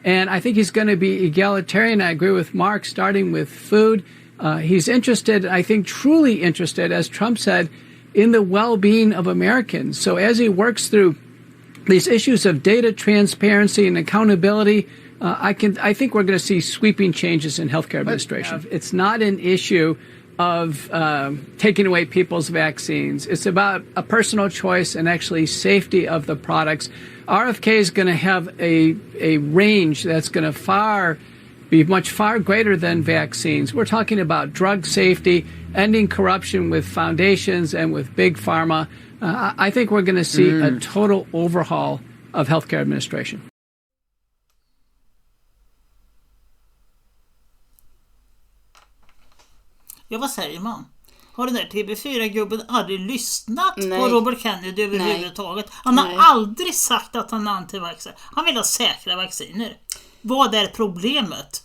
and I think he's going to be egalitarian. I agree with Mark, starting with food. He's interested, I think truly interested, as Trump said, in the well-being of Americans. So as he works through these issues of data transparency and accountability, I think we're going to see sweeping changes in healthcare administration. It's not an issue of taking away people's vaccines. It's about a personal choice and actually safety of the products. RFK is going to have a range that's going to be much far greater than vaccines. We're talking about drug safety, ending corruption with foundations and with big pharma. I think we're going to see a total overhaul of healthcare administration. Ja, vad säger man? Har den där TV4-gubben aldrig lyssnat på Robert Kennedy överhuvudtaget? Han har aldrig sagt att han är antivaxxer. Han vill ha säkra vacciner. Vad är problemet?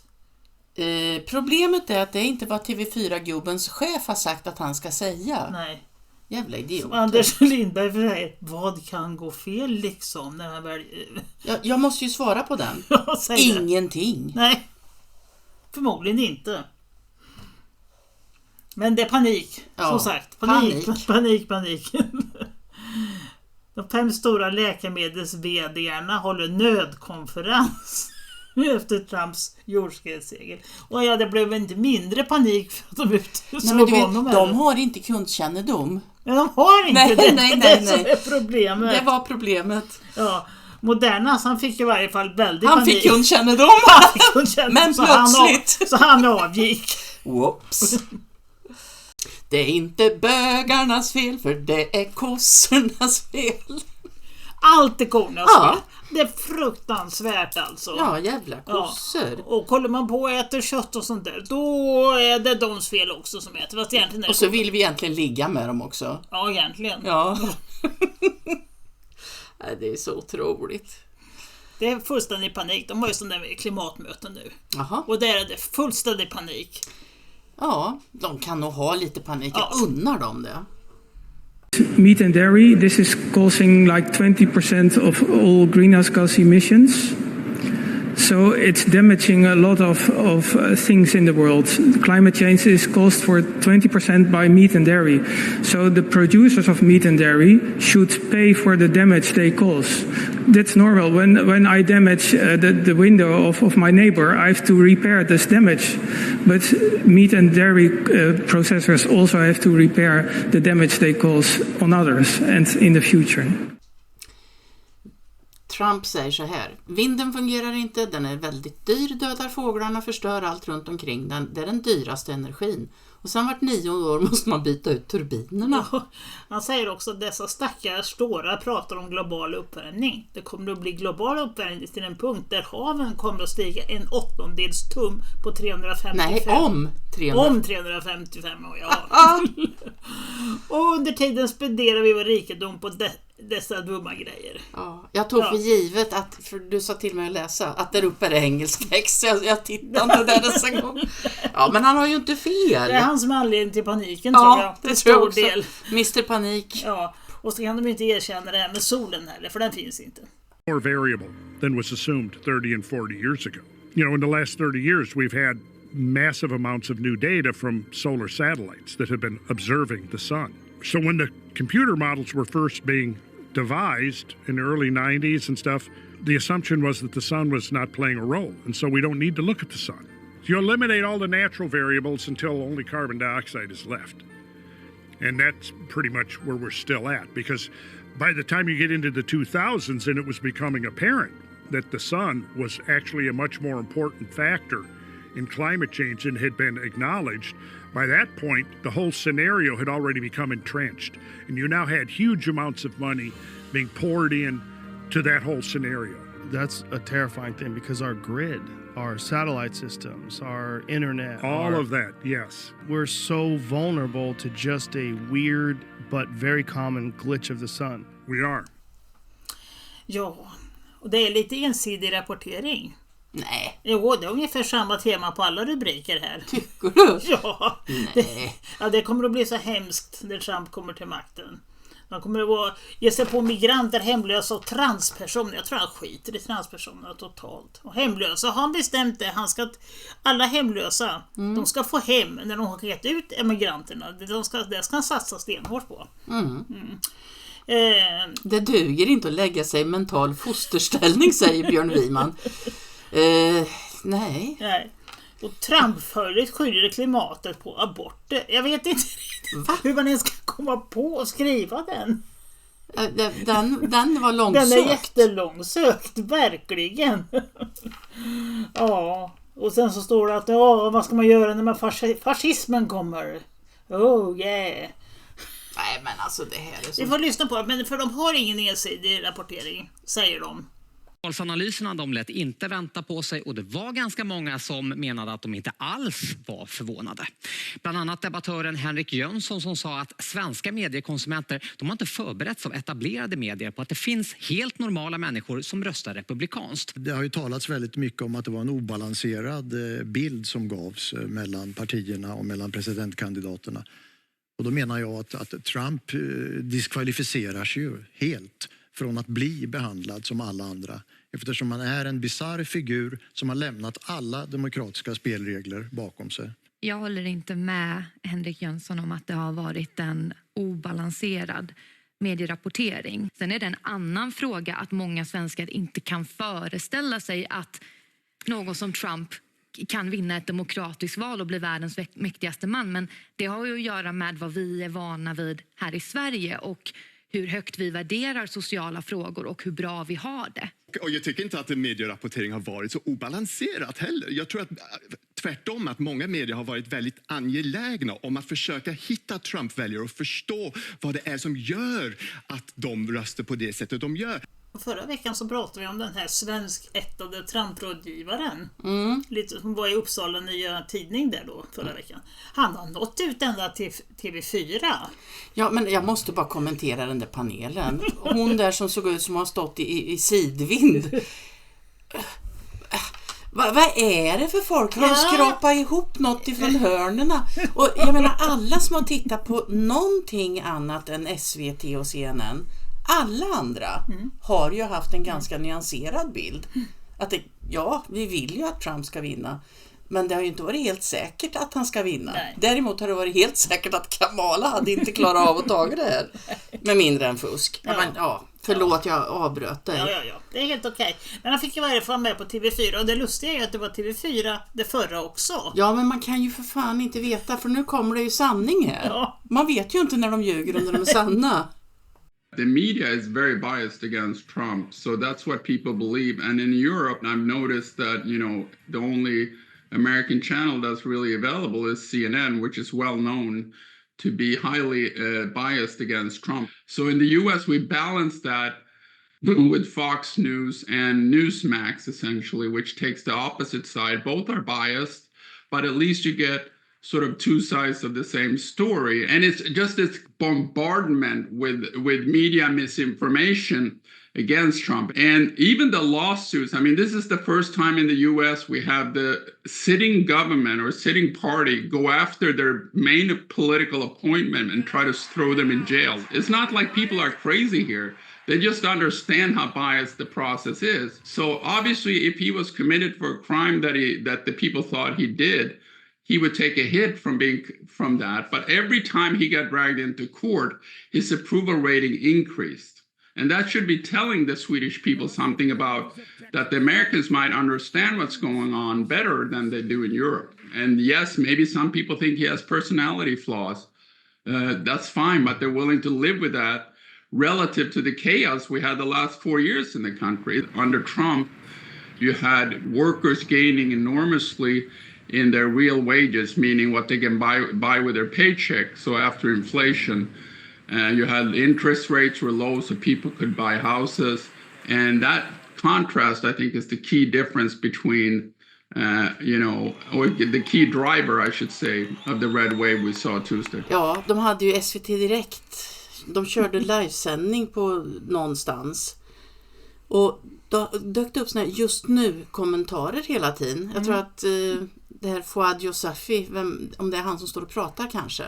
Problemet är att det inte var TV4-gubbens chef har sagt att han ska säga. Nej. Jävla idiot. Som Anders Lindberg säger, vad kan gå fel liksom när han väl... Jag måste ju svara på den. Ingenting. Nej, förmodligen inte. Men det är panik, som sagt. Panik. De 5 stora läkemedels-vd-arna håller nödkonferens efter Trumps jordskredsseger. Och ja, det blev inte mindre panik för att de de har inte kundkännedom. Ja, de har inte det. Nej. Det är problemet. Det var problemet. Ja, Moderna, han fick i varje fall väldigt panik. Han fick kundkännedom. Men plötsligt. Så han avgick. Whoops. Det är inte bögarnas fel, för det är kossornas fel. Allt är kornas fel. Det är fruktansvärt alltså. Ja, jävla kossor. Ja. Och kollar man på och äter kött och sånt där, då är det deras fel också som äter. Fast egentligen är och så vill vi egentligen ligga med dem också. Ja, egentligen. Ja. Det är så otroligt. Det är fullständig panik. De har ju sådana där klimatmöten nu. Aha. Och där är det fullständig panik. Ja, de kan nog ha lite panik. Jag unnar dem det. Meat and dairy, this is causing like 20% of all greenhouse gas emissions. So it's damaging a lot of things in the world. Climate change is caused for 20% by meat and dairy. So the producers of meat and dairy should pay for the damage they cause. That's normal. When I damage the window of my neighbor, I have to repair this damage. But meat and dairy processors also have to repair the damage they cause on others and in the future. Trump säger så här: vinden fungerar inte, den är väldigt dyr, dödar fåglarna, förstör allt runt omkring den. Det är den dyraste energin. Och sen vart 9 år måste man byta ut turbinerna. Ja, han säger också att dessa stackars stårar pratar om global uppvärmning. Det kommer att bli global uppvärmning till en punkt där haven kommer att stiga 1/8 tum på 355. Nej, om 355 år, ja. Och under tiden spenderar vi vår rikedom på dessa dumma grejer. Ja, jag tog för givet att, för du sa till mig att läsa, att där uppe är det engelsk text. Jag tittade inte där dessa gång. Ja, men han har ju inte fel. Det är han som är anledningen till paniken, tror jag. Det tror jag också. Del. Mr. Panik. Ja, och så kan de inte erkänna det här med solen heller, för den finns inte. More variable than was assumed 30 and 40 years ago. You know, in the last 30 years, we've had massive amounts of new data from solar satellites that have been observing the sun. So when the computer models were first being devised in the early 90s and stuff, the assumption was that the sun was not playing a role, and so we don't need to look at the sun. So you eliminate all the natural variables until only carbon dioxide is left. And that's pretty much where we're still at, because by the time you get into the 2000s and it was becoming apparent that the sun was actually a much more important factor in climate change and had been acknowledged, by that point, the whole scenario had already become entrenched. And you now had huge amounts of money being poured in to that whole scenario. That's a terrifying thing because our grid, our satellite systems, our internet, all of that, yes. We're so vulnerable to just a weird but very common glitch of the sun. We are. Ja, och det är lite ensidig rapportering. Nej. Jo, det är ungefär samma tema på alla rubriker här. Tycker du? Ja. Nej. Det kommer att bli så hemskt när Trump kommer till makten. Man kommer att ge sig på migranter, hemlösa och transpersoner. Jag tror han skiter i transpersonerna totalt. Och hemlösa har han bestämt det. Alla hemlösa, de ska få hem när de har skickat ut emigranterna. Det ska han satsa stenhårt på. Det duger inte att lägga sig i mental fosterställning, säger Björn Wiman. Nej. Och Trump-följt skyller klimatet på aborter. Jag vet inte hur man ens ska komma på att skriva den. Den var långsökt. Den är jättelångsökt, verkligen. Ja, och sen så står det att vad ska man göra när fascismen kommer? Oh yeah. Nej, men alltså det här är så... Vi får lyssna på det, men för de har ingen ensidig rapportering, säger de. Valsanalyserna de lät inte vänta på sig och det var ganska många som menade att de inte alls var förvånade. Bland annat debattören Henrik Jönsson som sa att svenska mediekonsumenter de har inte förberetts av etablerade medier på att det finns helt normala människor som röstar republikanskt. Det har ju talats väldigt mycket om att det var en obalanserad bild som gavs mellan partierna och mellan presidentkandidaterna. Och då menar jag att Trump diskvalificeras ju helt från att bli behandlad som alla andra. Eftersom han är en bizarr figur som har lämnat alla demokratiska spelregler bakom sig. Jag håller inte med Henrik Jönsson om att det har varit en obalanserad medierapportering. Sen är det en annan fråga att många svenskar inte kan föreställa sig att någon som Trump kan vinna ett demokratiskt val och bli världens mäktigaste man. Men det har ju att göra med vad vi är vana vid här i Sverige och hur högt vi värderar sociala frågor och hur bra vi har det. Och jag tycker inte att medierapportering har varit så obalanserat heller. Jag tror att tvärtom att många medier har varit väldigt angelägna om att försöka hitta Trump-väljare och förstå vad det är som gör att de röstar på det sättet de gör. Förra veckan så pratade vi om den här svenskättade Trump-rådgivaren. Lite som var i Uppsala Nya Tidning där då förra veckan. Han har nått ut ända till TV4. Ja, men jag måste bara kommentera den där panelen. Hon där som såg ut som har stått i sidvind. Vad är det för folk? Har de skrapat ihop något ifrån hörnerna? Och jag menar, alla som har tittat på någonting annat än SVT och CNN, alla andra har ju haft en ganska nyanserad bild. Att vi vill ju att Trump ska vinna. Men det har ju inte varit helt säkert att han ska vinna. Nej. Däremot har det varit helt säkert att Kamala hade inte klarat av att ta det här. Med mindre än fusk. Ja. Men, förlåt, jag avbröt dig. Ja. Det är helt okej. Men han fick ju i alla fall med på TV4. Och det lustiga är ju att det var TV4 det förra också. Ja, men man kan ju för fan inte veta. För nu kommer det ju sanning här. Ja. Man vet ju inte när de ljuger och när de är sanna. The media is very biased against Trump, so that's what people believe. And in Europe, I've noticed that, the only American channel that's really available is CNN, which is well known to be highly biased against Trump. So in the US, we balance that with Fox News and Newsmax, essentially, which takes the opposite side. Both are biased, but at least you get sort of two sides of the same story. And it's just this bombardment with media misinformation against Trump. And even the lawsuits, I mean, this is the first time in the US we have the sitting government or sitting party go after their main political appointment and try to throw them in jail. It's not like people are crazy here. They just understand how biased the process is. So obviously, if he was committed for a crime that the people thought he did, he would take a hit from that. But every time he got dragged into court, his approval rating increased. And that should be telling the Swedish people something about that the Americans might understand what's going on better than they do in Europe. And yes, maybe some people think he has personality flaws. That's fine, but they're willing to live with that relative to the chaos we had the last 4 years in the country. Under Trump, you had workers gaining enormously in their real wages, meaning what they can buy with their paycheck. So after inflation, you had interest rates were low, so people could buy houses. And that contrast, I think, is the key difference between, or the key driver, I should say, of the red wave we saw Tuesday. Ja, de hade ju SVT Direkt. De körde livesändning på någonstans. Och då dök det upp såna här just nu kommentarer hela tiden. Jag tror att det här Fouad Youssafi, om det är han som står och pratar kanske.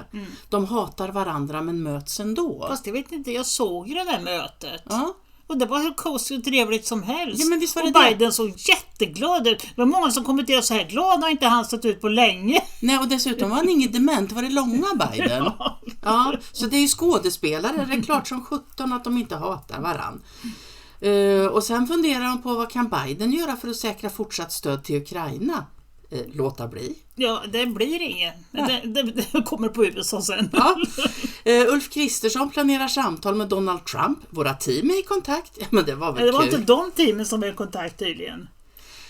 De hatar varandra men möts ändå. Fast jag vet inte, jag såg det där mötet. Ja. Och det var hur kostigt och trevligt som helst. Ja, men visst var det och Biden såg jätteglad ut. Det var många som kommenterade så här, glad har inte han stått ut på länge. Nej, och dessutom var han inget dement, var det långa Biden. Ja, så det är ju skådespelare, det är klart som 17 att de inte hatar varann. Och sen funderar de på vad kan Biden göra för att säkra fortsatt stöd till Ukraina? Låta bli. Ja, det blir ingen. Det kommer på USA sen. Ja. Ulf Kristersson planerar samtal med Donald Trump. Våra team är i kontakt. Ja, men det var väl det var kul. inte de teamen som är i kontakt tydligen.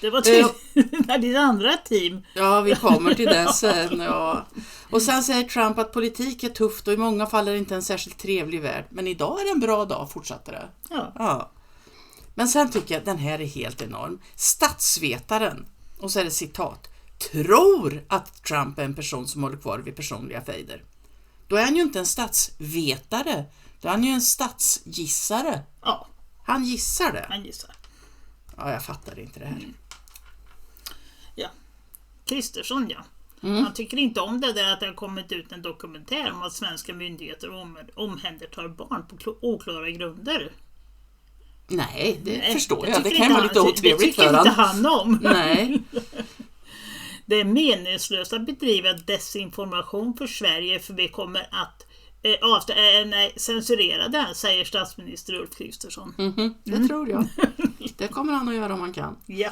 Det var tydligen det andra team. Ja, vi kommer till det sen. Ja. Och sen säger Trump att politik är tufft och i många fall är det inte en särskilt trevlig värld. Men idag är det en bra dag, fortsatte det. Ja. Men sen tycker jag den här är helt enorm. Statsvetaren, och så är det citat, tror att Trump är en person som håller kvar vid personliga fejder. Då är han ju inte en statsvetare, då är han ju en statsgissare. Ja. Han gissar det. Han gissar. Ja, jag fattar inte det här. Ja. Kristersson, ja. Han tycker inte om det där att det har kommit ut en dokumentär om att svenska myndigheter omhändertar barn på oklara grunder. Nej, det förstår jag. Det kan vara lite otrevligt för honom. Det tycker inte han om. Nej. Det är meningslöst att bedriva desinformation för Sverige, för vi kommer att censurera den, säger statsminister Ulf Kristersson. Det tror jag. Det kommer han att göra om han kan. Ja.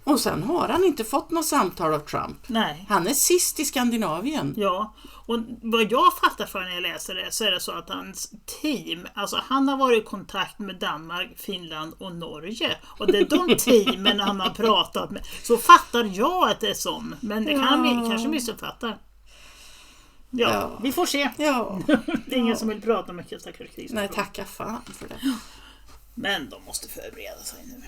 Och sen har han inte fått något samtal av Trump. Nej. Han är sist i Skandinavien. Ja, och vad jag fattar för när jag läser det så är det så att hans team, alltså han har varit i kontakt med Danmark, Finland och Norge. Och det är de teamen han har pratat med. Så fattar jag att det är som. Men det kan vi kanske missuppfattar. Ja, vi får se. Ja. Det är ingen som vill prata mycket stackars kris. Nej, tacka fan för det. Men de måste förbereda sig nu.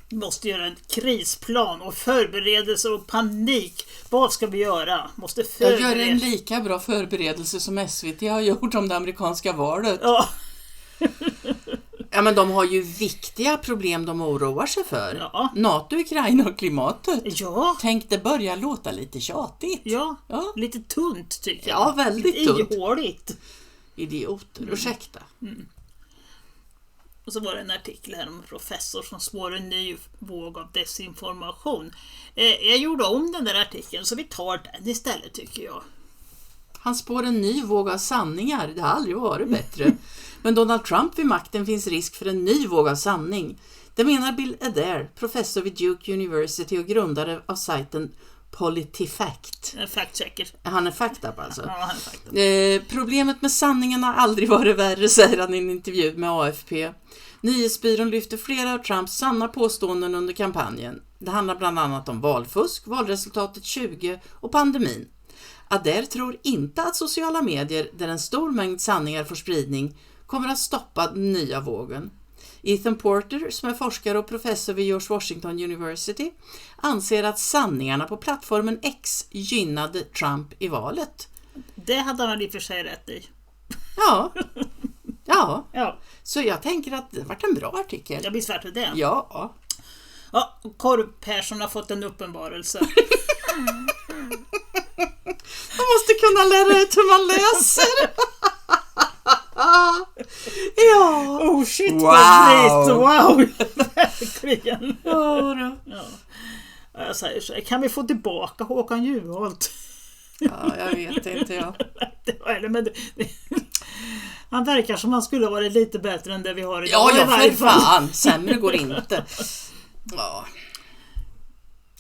Vi måste göra en krisplan och förberedelse och panik. Vad ska vi göra? Måste jag gör en lika bra förberedelse som SVT har gjort om det amerikanska valet. Ja. Ja, men de har ju viktiga problem de oroar sig för. Ja. NATO, Ukraina och klimatet. Ja. Tänk, det börjar låta lite tjatigt. Ja, lite tunt tycker jag. Ja, väldigt tunt. Ihåligt. Idioter, ursäkta. Och så var det en artikel här om en professor som spår en ny våg av desinformation. Jag gjorde om den där artikeln, så vi tar den istället tycker jag. Han spår en ny våg av sanningar. Det har aldrig varit bättre. Men Donald Trump vid makten finns risk för en ny våg av sanning. Det menar Bill Adair, professor vid Duke University och grundare av sajten PolitiFact. En fact-checker. Han är fact-up alltså. Ja, han är fact-up. Problemet med sanningen har aldrig varit värre, säger han i en intervju med AFP. Nyhetsbyrån lyfter flera av Trumps sanna påståenden under kampanjen. Det handlar bland annat om valfusk, valresultatet 20 och pandemin. Adair tror inte att sociala medier, där en stor mängd sanningar får spridning, kommer att stoppa den nya vågen. Ethan Porter, som är forskare och professor vid George Washington University, anser att sanningarna på plattformen X gynnade Trump i valet. Det hade han i och för sig rätt i. Ja. Så jag tänker att det varit en bra artikel. Jag blir svart för det. Ja. Ja, Korv-Persson har fått en uppenbarelse. Man måste kunna lära ut hur man läser. Ja. Oh shit, wow. Wow. Verkligen. Ja. Jag säger så. Kan vi få tillbaka Håkan Juholt? Ja, jag vet inte. Han verkar som han skulle vara lite bättre än det vi har idag. Ja, för fan. Sämre går inte. Ja.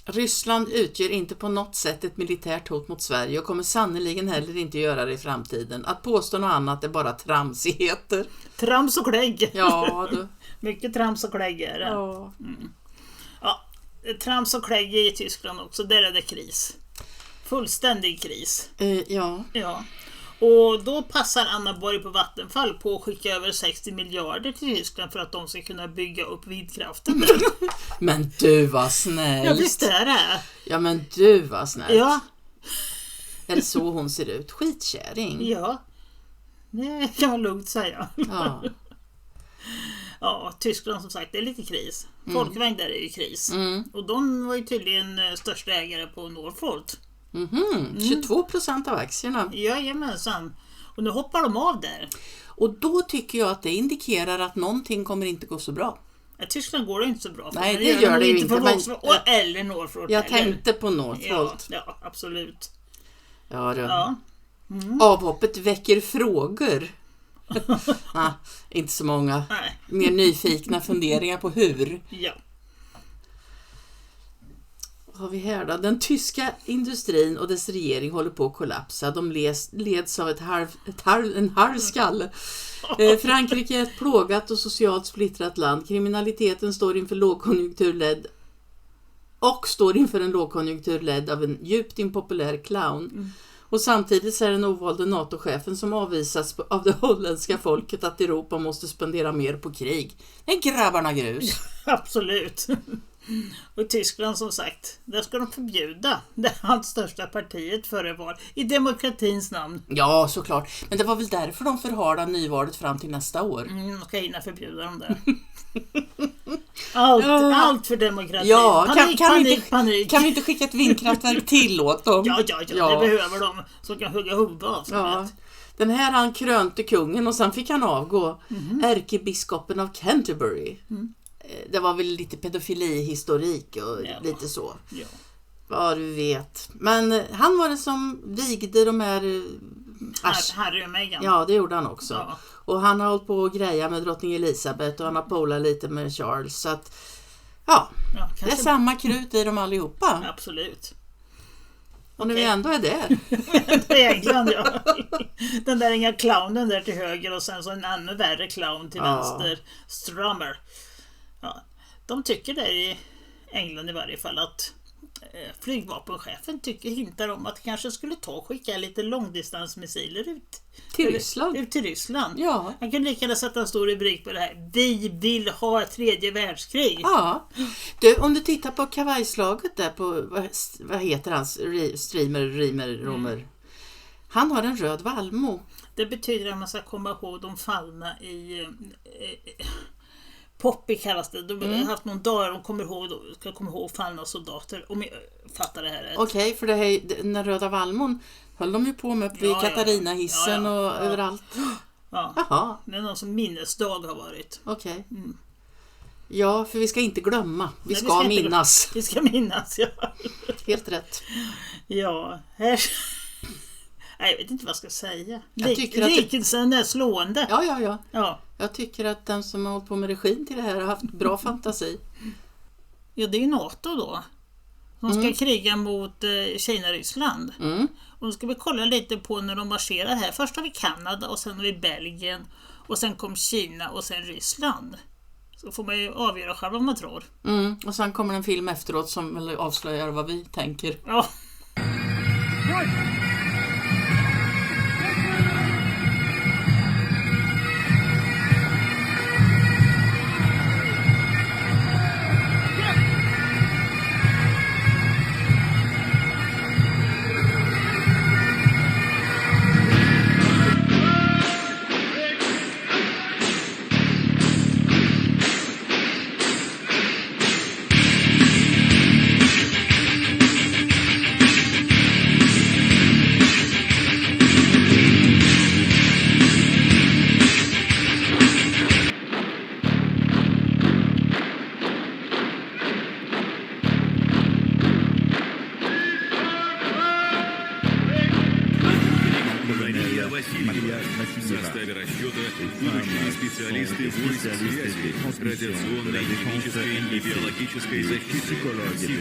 Ryssland utgör inte på något sätt ett militärt hot mot Sverige och kommer sannoliken heller inte göra det i framtiden. Att påstå något annat är bara tramsigheter. Trams och klägg. Ja, du. Mycket trams och klägg är det. Ja. Ja, trams och klägg i Tyskland också. Där är det kris. Fullständig kris. Ja. Och då passar Anna Borg på Vattenfall på att skicka över 60 miljarder till Tyskland för att de ska kunna bygga upp vindkraften. Men du var snällt. Ja, visst är det. Ja, men du var snällt. Ja. Är det så hon ser ut? Skitkärring. Ja. Det kan man lugnt säga. Ja. Ja, Tyskland som sagt, det är lite kris. Folkmängd där är ju kris. Och de var ju tydligen största ägare på Northvolt. 22% av aktierna. Jajamensan. Och nu hoppar de av där. Och då tycker jag att det indikerar att någonting kommer inte gå så bra. I Tyskland går det inte så bra. Nej, det gör det ju inte. Eller Northvolt. Jag tänkte på Northvolt. Ja, absolut. Ja. Avhoppet väcker frågor. Inte så många. Nej. Mer nyfikna funderingar på hur. Ja. Vad har vi här då? Den tyska industrin och dess regering håller på att kollapsa. De leds av en halv skalle. Frankrike är ett plågat och socialt splittrat land. Kriminaliteten står inför en lågkonjunktur ledd av en djupt impopulär clown. Och samtidigt så är den ovalde NATO-chefen som avvisas av det holländska folket att Europa måste spendera mer på krig. Det är grabbarna grus. Absolut. Och i Tyskland som sagt, där ska de förbjuda det allt största partiet före val i demokratins namn. Ja, såklart. Men det var väl därför de förhalar nyvalet fram till nästa år. De ska hinna förbjuda dem där. Allt för demokrati. Ja, panik. Kan vi inte skicka ett vindkraftverk till åt dem? Ja, det behöver de. Så kan hugga huvudet av sig. Ja. Den här han krönte kungen och sen fick han avgå. Ärkebiskopen av Canterbury. Det var väl lite pedofilihistorik och lite så. Ja. Vad du vet. Men han var det som vigde de här... Harry och Meghan. Ja, det gjorde han också. Ja. Och han har hållit på att greja med drottning Elizabeth och han har polat lite med Charles. Så att, det är samma krut i dem allihopa. Absolut. Och när vi ändå är där. Det är England, ja. Den där inga clownen där till höger och sen så en ännu värre clown till vänster. Strummer. Ja, de tycker där i England i varje fall att flygvapenchefen hintar om att kanske skulle skicka lite långdistansmissiler ut till Ryssland. Ja. Han kan lika gärna sätta en stor rubrik på det här. Vi vill ha ett tredje världskrig. Ja. Du, om du tittar på kavajslaget där på, vad heter hans? Romer. Han har en röd valmo. Det betyder att man ska komma ihåg de fallna i... Poppy kallas det. De har haft någon dag de ska komma ihåg fallna soldater. Om jag fattar det här rätt. Okej, för den röda valmon höll de ju på med vid Katarina-hissen och överallt. Ja. Jaha. Det är någon som minnesdag har varit. Okej. Ja, för vi ska inte glömma. Vi ska minnas. Vi ska minnas, ja. Helt rätt. Ja, här... Jag vet inte vad jag ska säga. Likelsen är slående. Ja. Jag tycker att den som har hållit på med regin till det här har haft bra fantasi. Ja, det är ju NATO då. De ska kriga mot Kina-Ryssland. Och då ska vi kolla lite på när de marscherar här. Först har vi Kanada och sen har vi Belgien. Och sen kom Kina och sen Ryssland. Så får man ju avgöra själv vad man tror. Och sen kommer en film efteråt som avslöjar vad vi tänker. Ja. составе расчета будущие специалисты войск связи, радиационной, химической и биологической защиты, психологи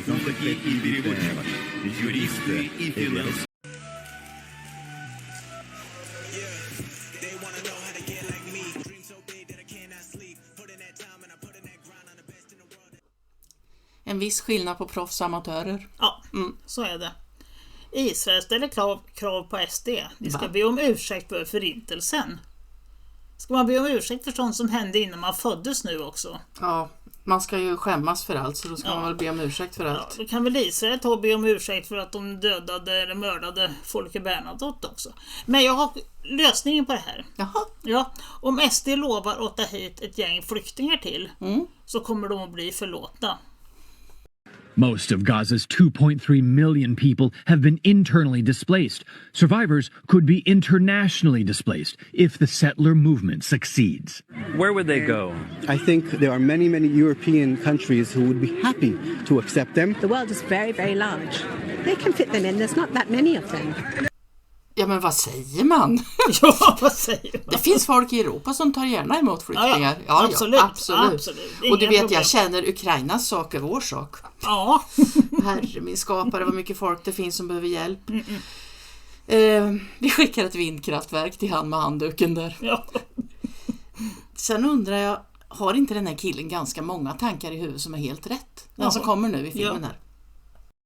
и переводчики, юристы и финансовые. En viss skillnad på proffs och amatörer. Ja, så är det. Israel ställer krav på SD. De ska be om ursäkt för förintelsen. Ska man be om ursäkt för sånt som hände innan man föddes nu också? Ja, man ska ju skämmas för allt, så då ska man väl be om ursäkt för allt. Ja, då kan väl Israel be om ursäkt för att de dödade eller mördade Folke Bernadotte också. Men jag har lösningen på det här. Jaha. Ja, om SD lovar att ta hit ett gäng flyktingar till så kommer de att bli förlåtna. Most of Gaza's 2.3 million people have been internally displaced. Survivors could be internationally displaced if the settler movement succeeds. Where would they go? I think there are many, many European countries who would be happy to accept them. The world is very, very large. They can fit them in. There's not that many of them. Ja, men vad säger man? Ja, vad säger man? Det finns folk i Europa som tar gärna emot flyktingar. Ja, absolut. Och du vet, jag känner Ukrainas sak är vår sak. Ja. Herre min skapare, vad mycket folk det finns som behöver hjälp. Vi skickar ett vindkraftverk till han med handduken där. Ja. Sen undrar jag, har inte den här killen ganska många tankar i huvudet som är helt rätt? Den som kommer nu i filmen här.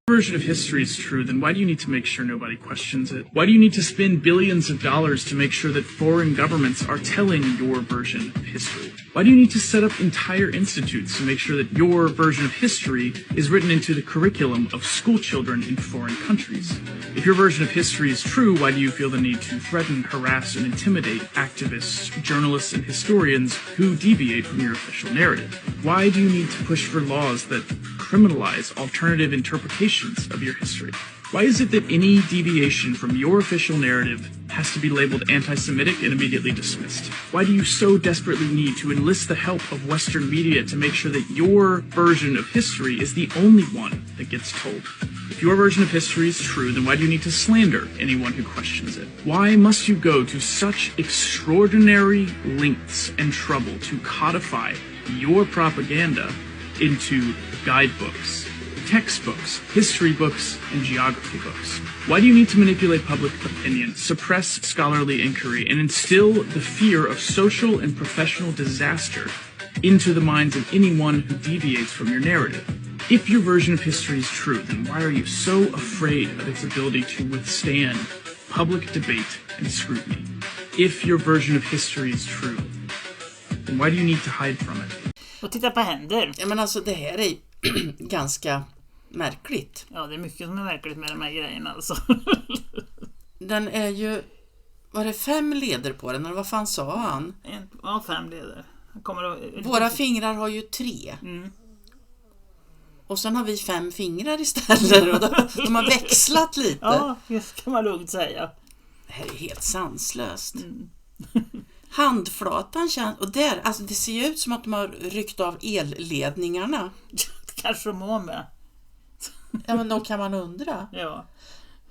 version of history is true, then why do you need to make sure nobody questions it? Why do you need to spend billions of dollars to make sure that foreign governments are telling your version of history? Why do you need to set up entire institutes to make sure that your version of history is written into the curriculum of school children in foreign countries? If your version of history is true, why do you feel the need to threaten, harass, and intimidate activists, journalists, and historians who deviate from your official narrative? Why do you need to push for laws that criminalize alternative interpretations of your history? Why is it that any deviation from your official narrative has to be labeled anti-Semitic and immediately dismissed? Why do you so desperately need to enlist the help of Western media to make sure that your version of history is the only one that gets told? If your version of history is true, then why do you need to slander anyone who questions it? Why must you go to such extraordinary lengths and trouble to codify your propaganda into guidebooks, textbooks, history books, and geography books? Why do you need to manipulate public opinion, suppress scholarly inquiry, and instill the fear of social and professional disaster into the minds of anyone who deviates from your narrative? If your version of history is true, then why are you so afraid of its ability to withstand public debate and scrutiny? If your version of history is true, then why do you need to hide from it? Och titta på händer. Ja, men alltså det här är ganska märkligt. Ja, det är mycket som är märkligt med de här grejerna alltså. Den är ju... Var det 5 leder på den? Eller vad fan sa han? Ja, 5 leder. Våra fingrar har ju 3. Mm. Och sen har vi 5 fingrar istället. Och de har växlat lite. Ja, det kan man lugnt säga. Det här är helt sanslöst. Mm. Handflatan känns... Och där, alltså det ser ju ut som att de har ryckt av elledningarna. Kanske de har med. Ja, men då kan man undra. Ja.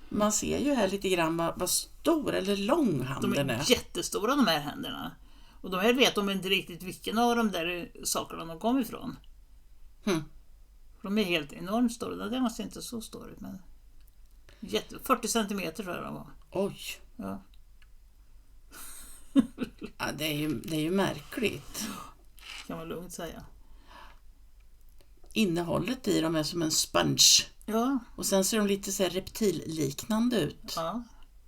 Man ser ju här lite grann vad stor eller lång handen är. De är jättestora de här händerna. Och de här vet de inte riktigt vilken av de där sakerna de kom ifrån. De är helt enormt stora. Det var inte så stora, men 40 centimeter tror jag de var. Oj. Ja. Ja, det är ju märkligt. Kan man lugnt säga. Innehållet i dem är som en sponge. Ja. Och sen ser de lite så här reptilliknande ut. Ja,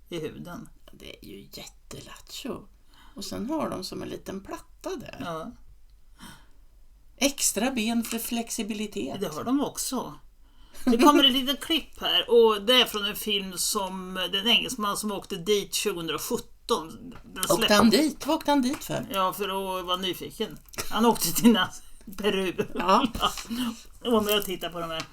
i huden. Det är ju jättelattjo. Och sen har de som en liten platta där. Ja. Extra ben för flexibilitet. Det har de också. Det kommer ett litet klipp här. Och det är från en film som den engelsman som åkte dit 2017. Åkte han dit? Vad åkte han dit för? Ja, för att vara nyfiken. Han åkte till Peru. Ja. Och jag tittar på de här.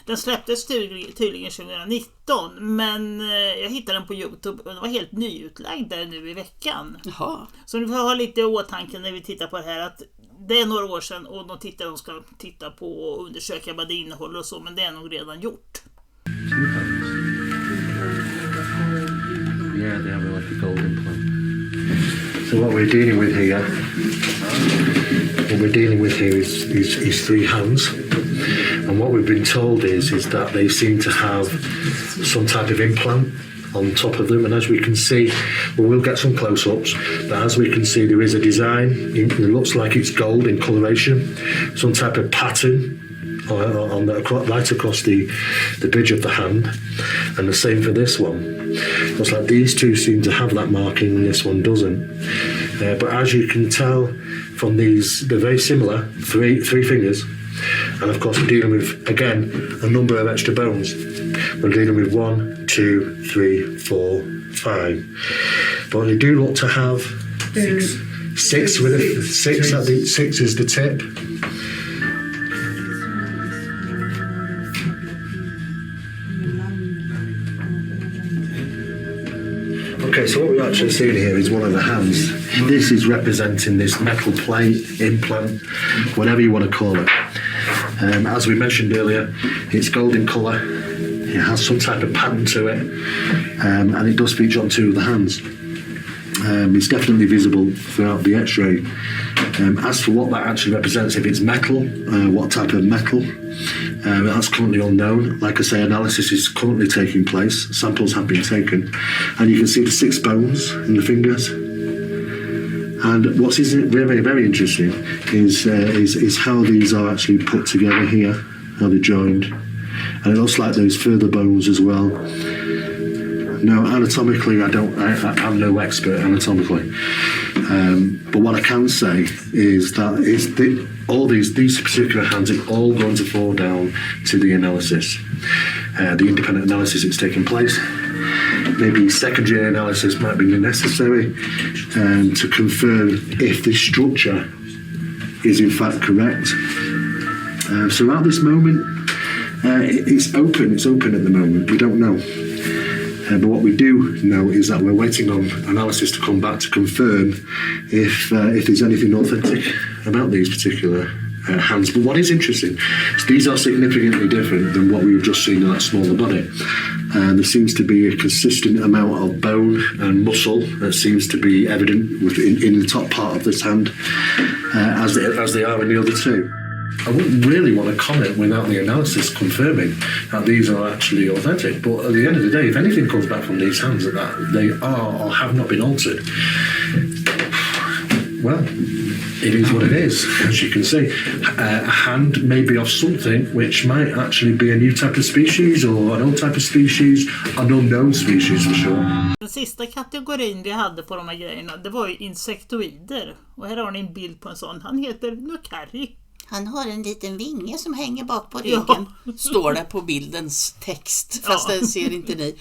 Den släpptes tydligen 2019. Men jag hittade den på YouTube. Och den var helt nyutlagd där nu i veckan. Jaha. Så ni får ha lite i åtanke när vi tittar på det här. Att det är några år sedan och de ska titta på och undersöka vad det innehåller och så. Men det är nog redan gjort. Yeah, they have like a gold implant. So what we're dealing with here is 3 hands, and what we've been told is that they seem to have some type of implant on top of them, and as we can see, we'll get some close-ups, but as we can see there is a design. It looks like it's gold in coloration, some type of pattern right across the bridge of the hand, and the same for this one. Looks like these 2 seem to have that marking and this one doesn't. But as you can tell from these, they're very similar, three fingers, and of course we're dealing with, again, a number of extra bones. We're dealing with 1, 2, 3, 4, 5. But they do look to have 6 with it. 6 is the tip. Okay, so what we're actually seeing here is one of the hands. This is representing this metal plate, implant, whatever you want to call it. As we mentioned earlier, it's gold in colour. It has some type of pattern to it, and it does feature on 2 of the hands. It's definitely visible throughout the X-ray. As for what that actually represents, if it's metal, what type of metal, that's currently unknown. Like I say, analysis is currently taking place. Samples have been taken, and you can see the 6 bones in the fingers. And what's very, very interesting is how these are actually put together here, how they're joined. and it looks like there's further bones as well. No, anatomically, I'm no expert anatomically, but what I can say is that all these particular hands are all going to fall down to the analysis, the independent analysis that's taking place. Maybe secondary analysis might be necessary to confirm if this structure is in fact correct. So at this moment, it's open. It's open at the moment. We don't know. But what we do know is that we're waiting on analysis to come back to confirm if there's anything authentic about these particular hands. But what is interesting is these are significantly different than what we've just seen in that smaller body. There seems to be a consistent amount of bone and muscle that seems to be evident in the top part of this hand, as they are in the other two. I wouldn't really want to comment without the analysis confirming that these are actually authentic. But at the end of the day, if anything comes back from these hands that they are or have not been altered, well, it is what it is. As you can see, a hand may be of something which might actually be a new type of species or an old type of species, an unknown species for sure. Den sista kategorin vi hade på de här grejerna, det var ju insektoider. Och här har ni en bild på en sån. Han heter Nukari. Han har en liten vinge som hänger bak på ryggen. Ja. Står det på bildens text. Fast den ser inte ni.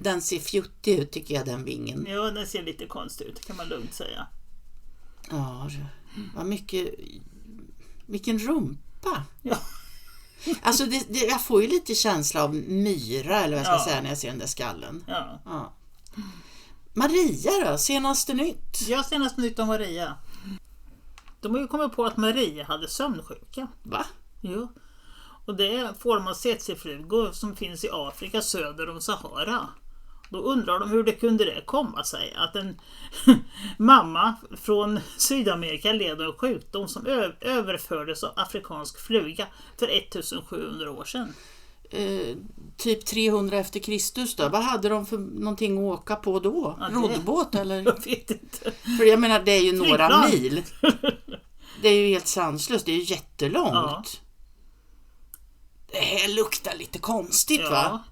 Den ser fjuttig ut tycker jag, den vingen. Ja, den ser lite konstig ut kan man lugnt säga. Ja, vad mycket. Vilken rumpa. Ja. Alltså jag får ju lite känsla av myra eller vad jag ska säga när jag ser den där skallen. Ja. Maria då, senaste nytt. Ja, senaste nytt om Maria. De har ju kommit på att Maria hade sömnsjuka. Va? Jo. Och det är en form av tsetseflugor som finns i Afrika söder om Sahara. Då undrar de hur det kunde det komma sig att en mamma från Sydamerika led en sjukdom som överfördes av afrikansk fluga för 1700 år sedan. Typ 300 efter Kristus då. Vad hade de för någonting att åka på då? Ja, roddbåt eller? Jag vet inte. För jag menar, det är ju några mil. Det är ju helt sanslöst. Det är ju jättelångt. Ja. Det här luktar lite konstigt va?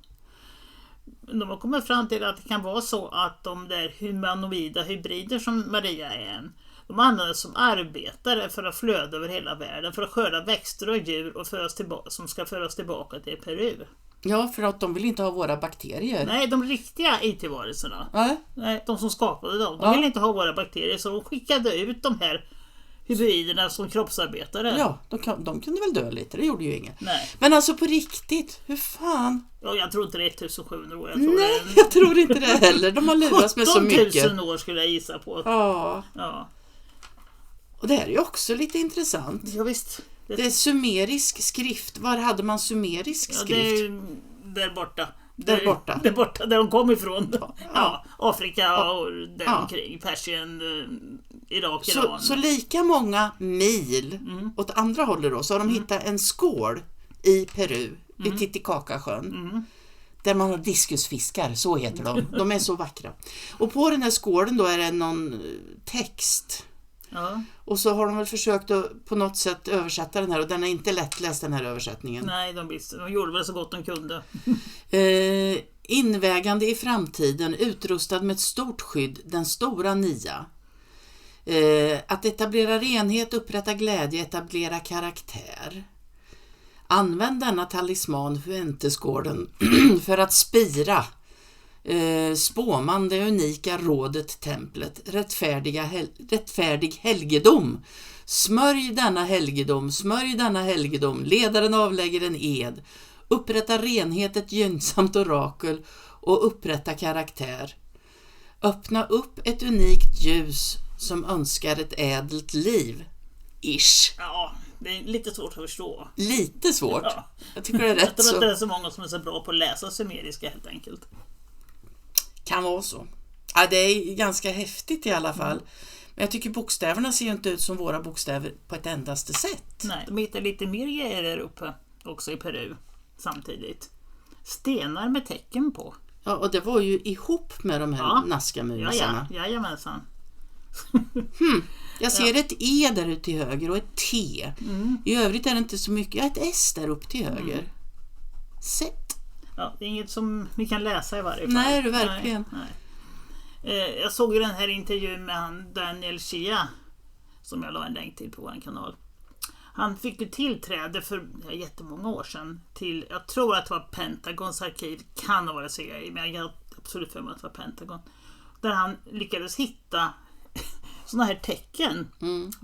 De har kommit fram till att det kan vara så att de där humanoida hybrider som Maria är de används som arbetare för att flöda över hela världen för att skörda växter och djur och som ska föras tillbaka till Peru. Ja, för att de vill inte ha våra bakterier. Nej, de riktiga IT-varelserna. Nej, de som skapade dem. De vill inte ha våra bakterier så de skickade ut de här hybriderna som kroppsarbetare. Ja, de kunde väl dö lite, det gjorde ju inget. Nej. Men alltså på riktigt, hur fan? Ja, jag tror inte det är 1700 år. Jag tror inte det heller. De har lurats med så mycket. 17 000 år skulle jag gissa på. Ja. Och det här är ju också lite intressant. Ja, visst. Det är sumerisk skrift. Var hade man sumerisk skrift? Det är där borta. Där borta, där de kom ifrån. Ja, Afrika och där omkring. Persien, Irak, Iran. Så lika många mil åt andra hållet då så har de hittat en skål i Peru vid Titicacasjön. Där man har diskusfiskar, så heter de. De är så vackra. Och på den här skålen då är det någon text. Ja. Och så har de väl försökt att på något sätt översätta den här och den är inte lättläst den här översättningen. Nej, de gjorde väl så gott de kunde. Invägande i framtiden, utrustad med ett stort skydd, den stora nia. Att etablera renhet, upprätta glädje, etablera karaktär. Använd denna talisman Fuentesgården för att spira spåman det unika rådet templet, rättfärdig helgedom. Smörj denna helgedom, ledaren avlägger en ed, upprätta renhet, ett gynnsamt orakel och upprätta karaktär. Öppna upp ett unikt ljus som önskar ett ädelt liv. Ish. Ja, det är lite svårt att förstå. Lite svårt? Ja. Jag tycker det är rätt jag tror att det är så många som är så bra på att läsa sumeriska helt enkelt. Kan vara så. Ja, det är ganska häftigt i alla fall. Men jag tycker bokstäverna ser inte ut som våra bokstäver på ett endaste sätt. Nej, de hittar lite mer grejer där uppe också i Peru samtidigt. Stenar med tecken på. Ja, och det var ju ihop med de här Nazca-musarna. Ja, jajamensan. Jag ser ett E där ute till höger och ett T. I övrigt är det inte så mycket. Ja, ett S där upp till höger. sett. Ja, det är inget som vi kan läsa i varje fall. Nej, det verkligen. Nej. Jag såg ju den här intervjun med han Daniel Shia som jag la en länk till på vår kanal. Han fick ju tillträde för jättemånga år sedan till, jag tror att det var Pentagons arkiv, kan ha varit CIA, men jag har absolut för mig att det var Pentagon. Där han lyckades hitta såna här tecken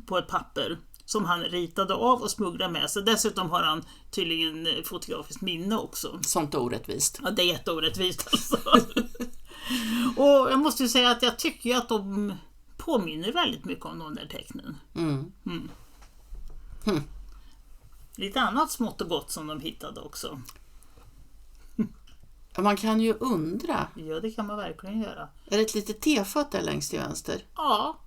på ett papper som han ritade av och smugglade med sig. Dessutom har han tydligen fotografiskt minne också. Sånt orättvist. Ja, det är jätteorättvist alltså. Och jag måste ju säga att jag tycker ju att de påminner väldigt mycket om de där tecknen. Lite annat smått och gott som de hittade också. Man kan ju undra. Ja, det kan man verkligen göra. Är det ett litet tefat där längst till vänster? Ja,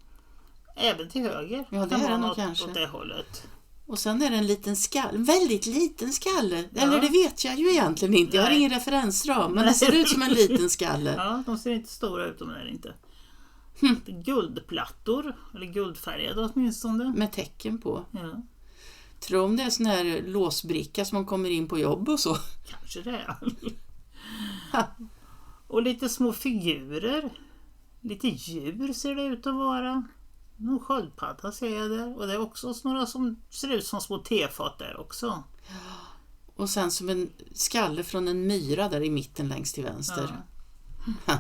även till höger. Ja, det är det nog kanske. Åt det hållet. Och sen är det en liten skalle, en väldigt liten skalle. Ja. Eller det vet jag ju egentligen inte. Jag har ingen referensram, men det ser ut som en liten skalle. Ja, de ser inte stora ut, de är inte. Guldplattor, eller guldfärgade åtminstone. Med tecken på. Ja. Tror om det är sån här låsbricka som man kommer in på jobb och så. Kanske det. Och lite små figurer. Lite djur ser det ut att vara. Någon sköldpadda ser jag där. Och det är också några som ser ut som små tefat där också. Och sen som en skalle från en myra där i mitten längst till vänster. Ja.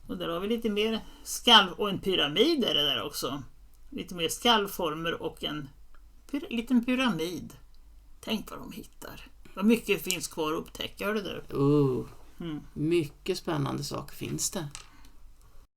Och där har vi lite mer skall och en pyramid är det där också. Lite mer skallformer och en liten pyramid. Tänk vad de hittar. Vad mycket finns kvar att upptäcka, hör du? Mycket spännande saker finns det.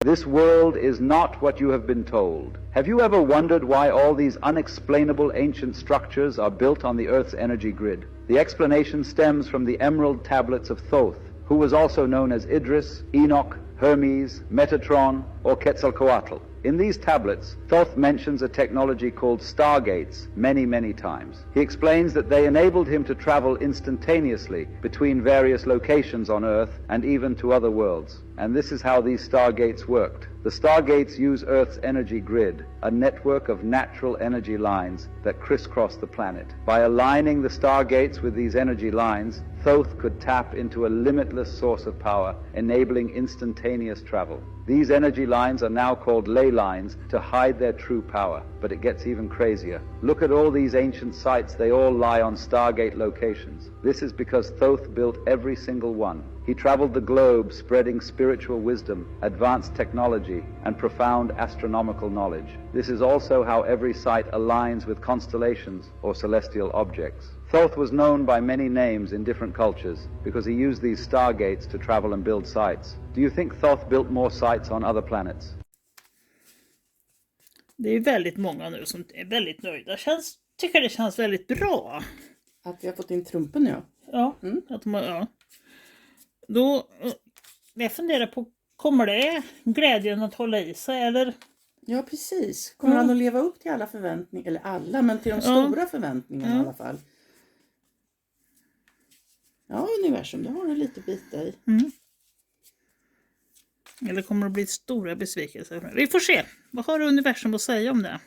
This world is not what you have been told. Have you ever wondered why all these unexplainable ancient structures are built on the Earth's energy grid? The explanation stems from the emerald tablets of Thoth, who was also known as Idris, Enoch, Hermes, Metatron, or Quetzalcoatl. In these tablets, Thoth mentions a technology called stargates many, many times. He explains that they enabled him to travel instantaneously between various locations on Earth and even to other worlds. And this is how these stargates worked. The stargates use Earth's energy grid, a network of natural energy lines that crisscross the planet. By aligning the stargates with these energy lines, Thoth could tap into a limitless source of power, enabling instantaneous travel. These energy lines are now called ley lines to hide their true power, but it gets even crazier. Look at all these ancient sites, they all lie on stargate locations. This is because Thoth built every single one. He traveled the globe spreading spiritual wisdom, advanced technology, and profound astronomical knowledge. This is also how every site aligns with constellations or celestial objects. Thoth was known by many names in different cultures because he used these stargates to travel and build sites. Do you think Thoth built more sites on other planets? Det är väldigt många nu som är väldigt nöjda. Tycker det känns väldigt bra. Att vi har fått in trumpen, ja. Ja, att de, ja. Då, jag funderar på, kommer det glädjen att hålla i sig eller? Ja, precis. Kommer han att leva upp till alla förväntningar, eller alla, men till de stora förväntningarna i alla fall. Ja, universum, det har du lite bita i. Eller kommer det bli stora besvikelser? Vi får se. Vad har universum att säga om det?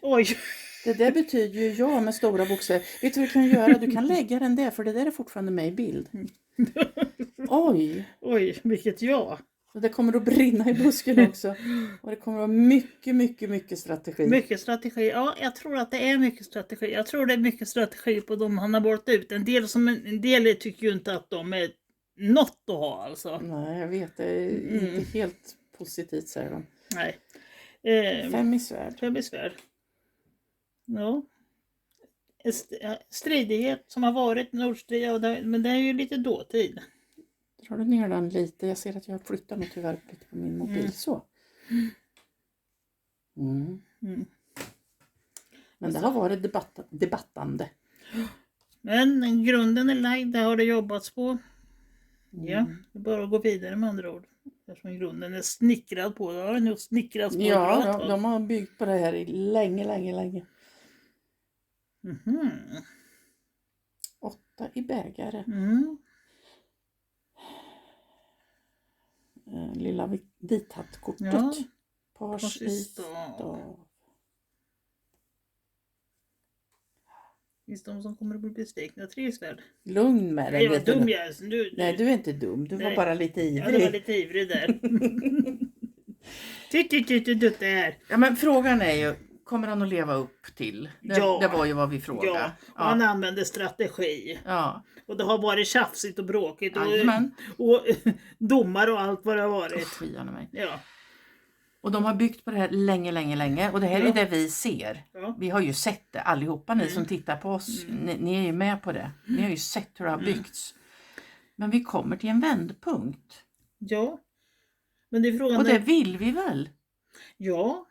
Oj. Det där betyder ju ja med stora bokstäver. Vet du vad du kan göra? Du kan lägga den där, för det där är fortfarande med i bild. Oj, vilket ja. Och det kommer att brinna i busken också. Och det kommer att vara mycket strategi. Mycket strategi. Ja, jag tror att det är mycket strategi. Jag tror det är mycket strategi på de han har valt ut. En del tycker ju inte att de är något att ha alltså. Nej, jag vet. Det är inte helt positivt, säger de. Nej. 5 i svärd. 5 i svärd. Ja. Stridighet som har varit nordstrid, men det är ju lite dåtid. Drar du ner den lite? Jag ser att jag flyttar mig tyvärr lite på min mobil. Så. Men det har varit debattande. Men grunden är lagd, det har det jobbats på. Ja, det är bara att gå vidare med andra ord. Eftersom grunden är snickrad på. Det har nog snickrats på. Ja, de har byggt på det här i länge. 8 i bägare. lilla vithattkortet. Ja. Pars i stav. Finns de som kommer att bli besvikna? Trivsvärd. Lugn med dig. Jag var dum jag. Nej, du är inte dum. Du var bara lite ivrig. Ja, du var lite ivrig där. Det här. Ja, men frågan är ju, kommer han att leva upp till? Det var ju vad vi frågade. Ja, och han använder strategi. Ja. Och det har varit tjafsigt och bråkigt. Jajamän. Och domar och allt vad det har varit. Usch, mig. Ja. Och de har byggt på det här länge. Och det här är det vi ser. Ja. Vi har ju sett det allihopa, ni som tittar på oss. Ni är ju med på det. Ni har ju sett hur det har byggts. Men vi kommer till en vändpunkt. Ja. Men det är frågan. Och det vill vi väl? Ja.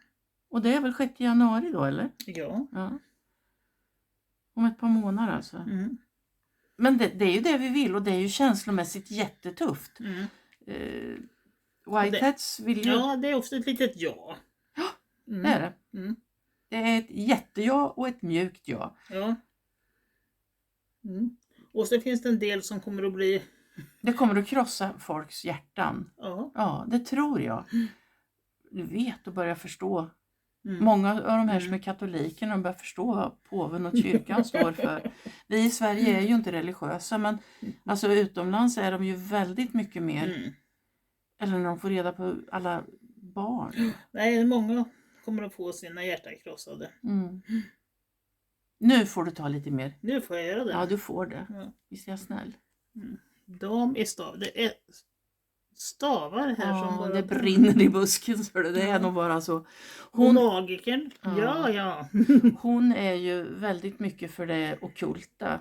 Och det är väl 6 januari då, eller? Ja. Om ett par månader alltså. Men det är ju det vi vill, och det är ju känslomässigt jättetufft. Whiteheads vill ju... Ja, det är också ett litet ja. Det är det. Det är ett jätteja och ett mjukt ja. Ja. Och så finns det en del som kommer att bli... Det kommer att krossa folks hjärtan. Ja. Ja, det tror jag. Du vet och börjar förstå. Många av de här som är katoliker, de börjar förstå vad påven och kyrkan står för. Vi i Sverige är ju inte religiösa, men alltså utomlands är de ju väldigt mycket mer. Eller när de får reda på alla barn. Nej, många kommer att få sina hjärtan krossade. Nu får du ta lite mer. Nu får jag göra det. Ja, du får det. Visst är jag snäll. Dam i stav. Det är stavar här som bara... det brinner i busken, så det är nog bara så. Magikern. Ja. Hon är ju väldigt mycket för det ockulta.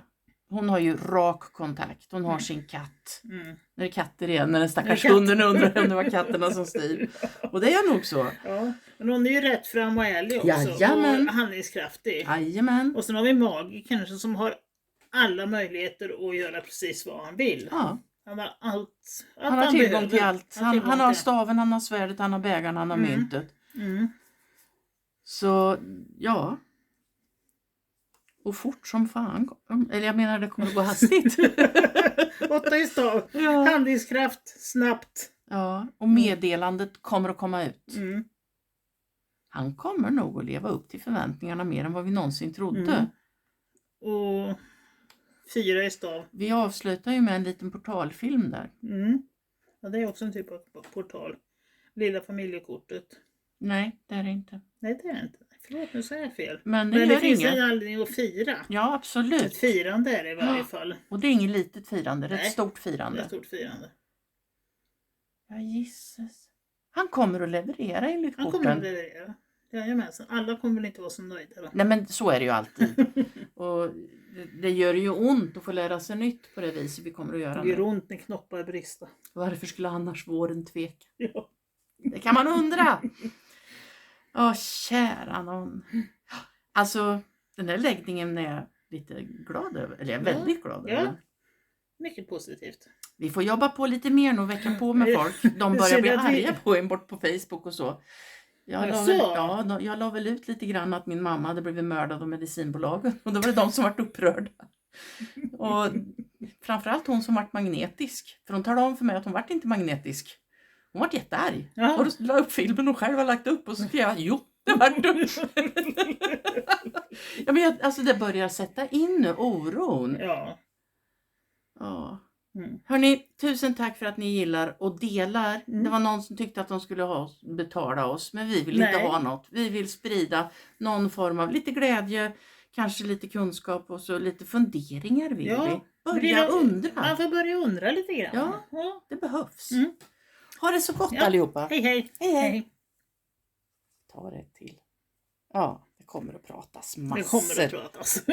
Hon har ju rak kontakt. Hon har sin katt. Nu är det katter igen, när den stackars hunden undrar om det var katterna som styr. Och det är nog så. Ja, men hon är ju rätt fram och ärlig också. Jajamän. Och handlingskraftig. Jajamän. Och sen har vi magikern som har alla möjligheter att göra precis vad han vill. Ja. Han har allt. Han har tillgång till allt. Han har staven, han har svärdet, han har bägaren, han har myntet. Så, ja. Och fort som fan. Eller jag menar, det kommer att gå hastigt. 8 i stav. Handlingskraft, snabbt. Ja, och meddelandet kommer att komma ut. Han kommer nog att leva upp till förväntningarna mer än vad vi någonsin trodde. Och 4 i stav. Vi avslutar ju med en liten portalfilm där. Ja, det är också en typ av portal. Lilla familjekortet. Nej, det är det inte. Nej, det är det inte. Förlåt, nu säger jag fel. Men det finns en anledning att fira. Ja, absolut. Ett firande är det i varje fall. Och det är inget litet firande, det är ett stort firande. Det är ett stort firande. Ja, Jesus. Han kommer att leverera enligt korten. Han kommer att leverera. Jajamensan. Alla kommer väl inte vara så nöjda. Nej, men så är det ju alltid. Och det gör ju ont att få lära sig nytt på det viset vi kommer att göra. Det gör ont när knoppar brister. Varför skulle annars våren tveka? Ja. Det kan man undra. Kära någon. Alltså, den här läggningen är jag lite glad över. Eller jag är väldigt glad över. Ja, mycket positivt. Vi får jobba på lite mer nu och väcka på med folk. De börjar bli arga på en bort på Facebook och så. Jag la väl ut lite grann att min mamma hade blivit mördad av medicinbolagen. Och då var det de som var upprörda. Och framförallt hon som var magnetisk. För hon talade om för mig att hon var inte magnetisk. Hon var jättearg. Ja. Och då la upp filmen hon själv har lagt upp. Och så skrev jag, jo, det var du. Ja, men alltså det börjar sätta in nu, oron. Ja. Hörrni, tusen tack för att ni gillar och delar. Det var någon som tyckte att de skulle betala oss. Men vi vill inte ha något. Vi vill sprida någon form av lite glädje. Kanske lite kunskap och så lite funderingar vill vi. Börja undra. Man får börja undra lite grann. Ja, det behövs. Ha det så gott allihopa. Hej, hej. Hej, hej. Ta det till. Ja, det kommer att pratas massor. Det kommer att pratas.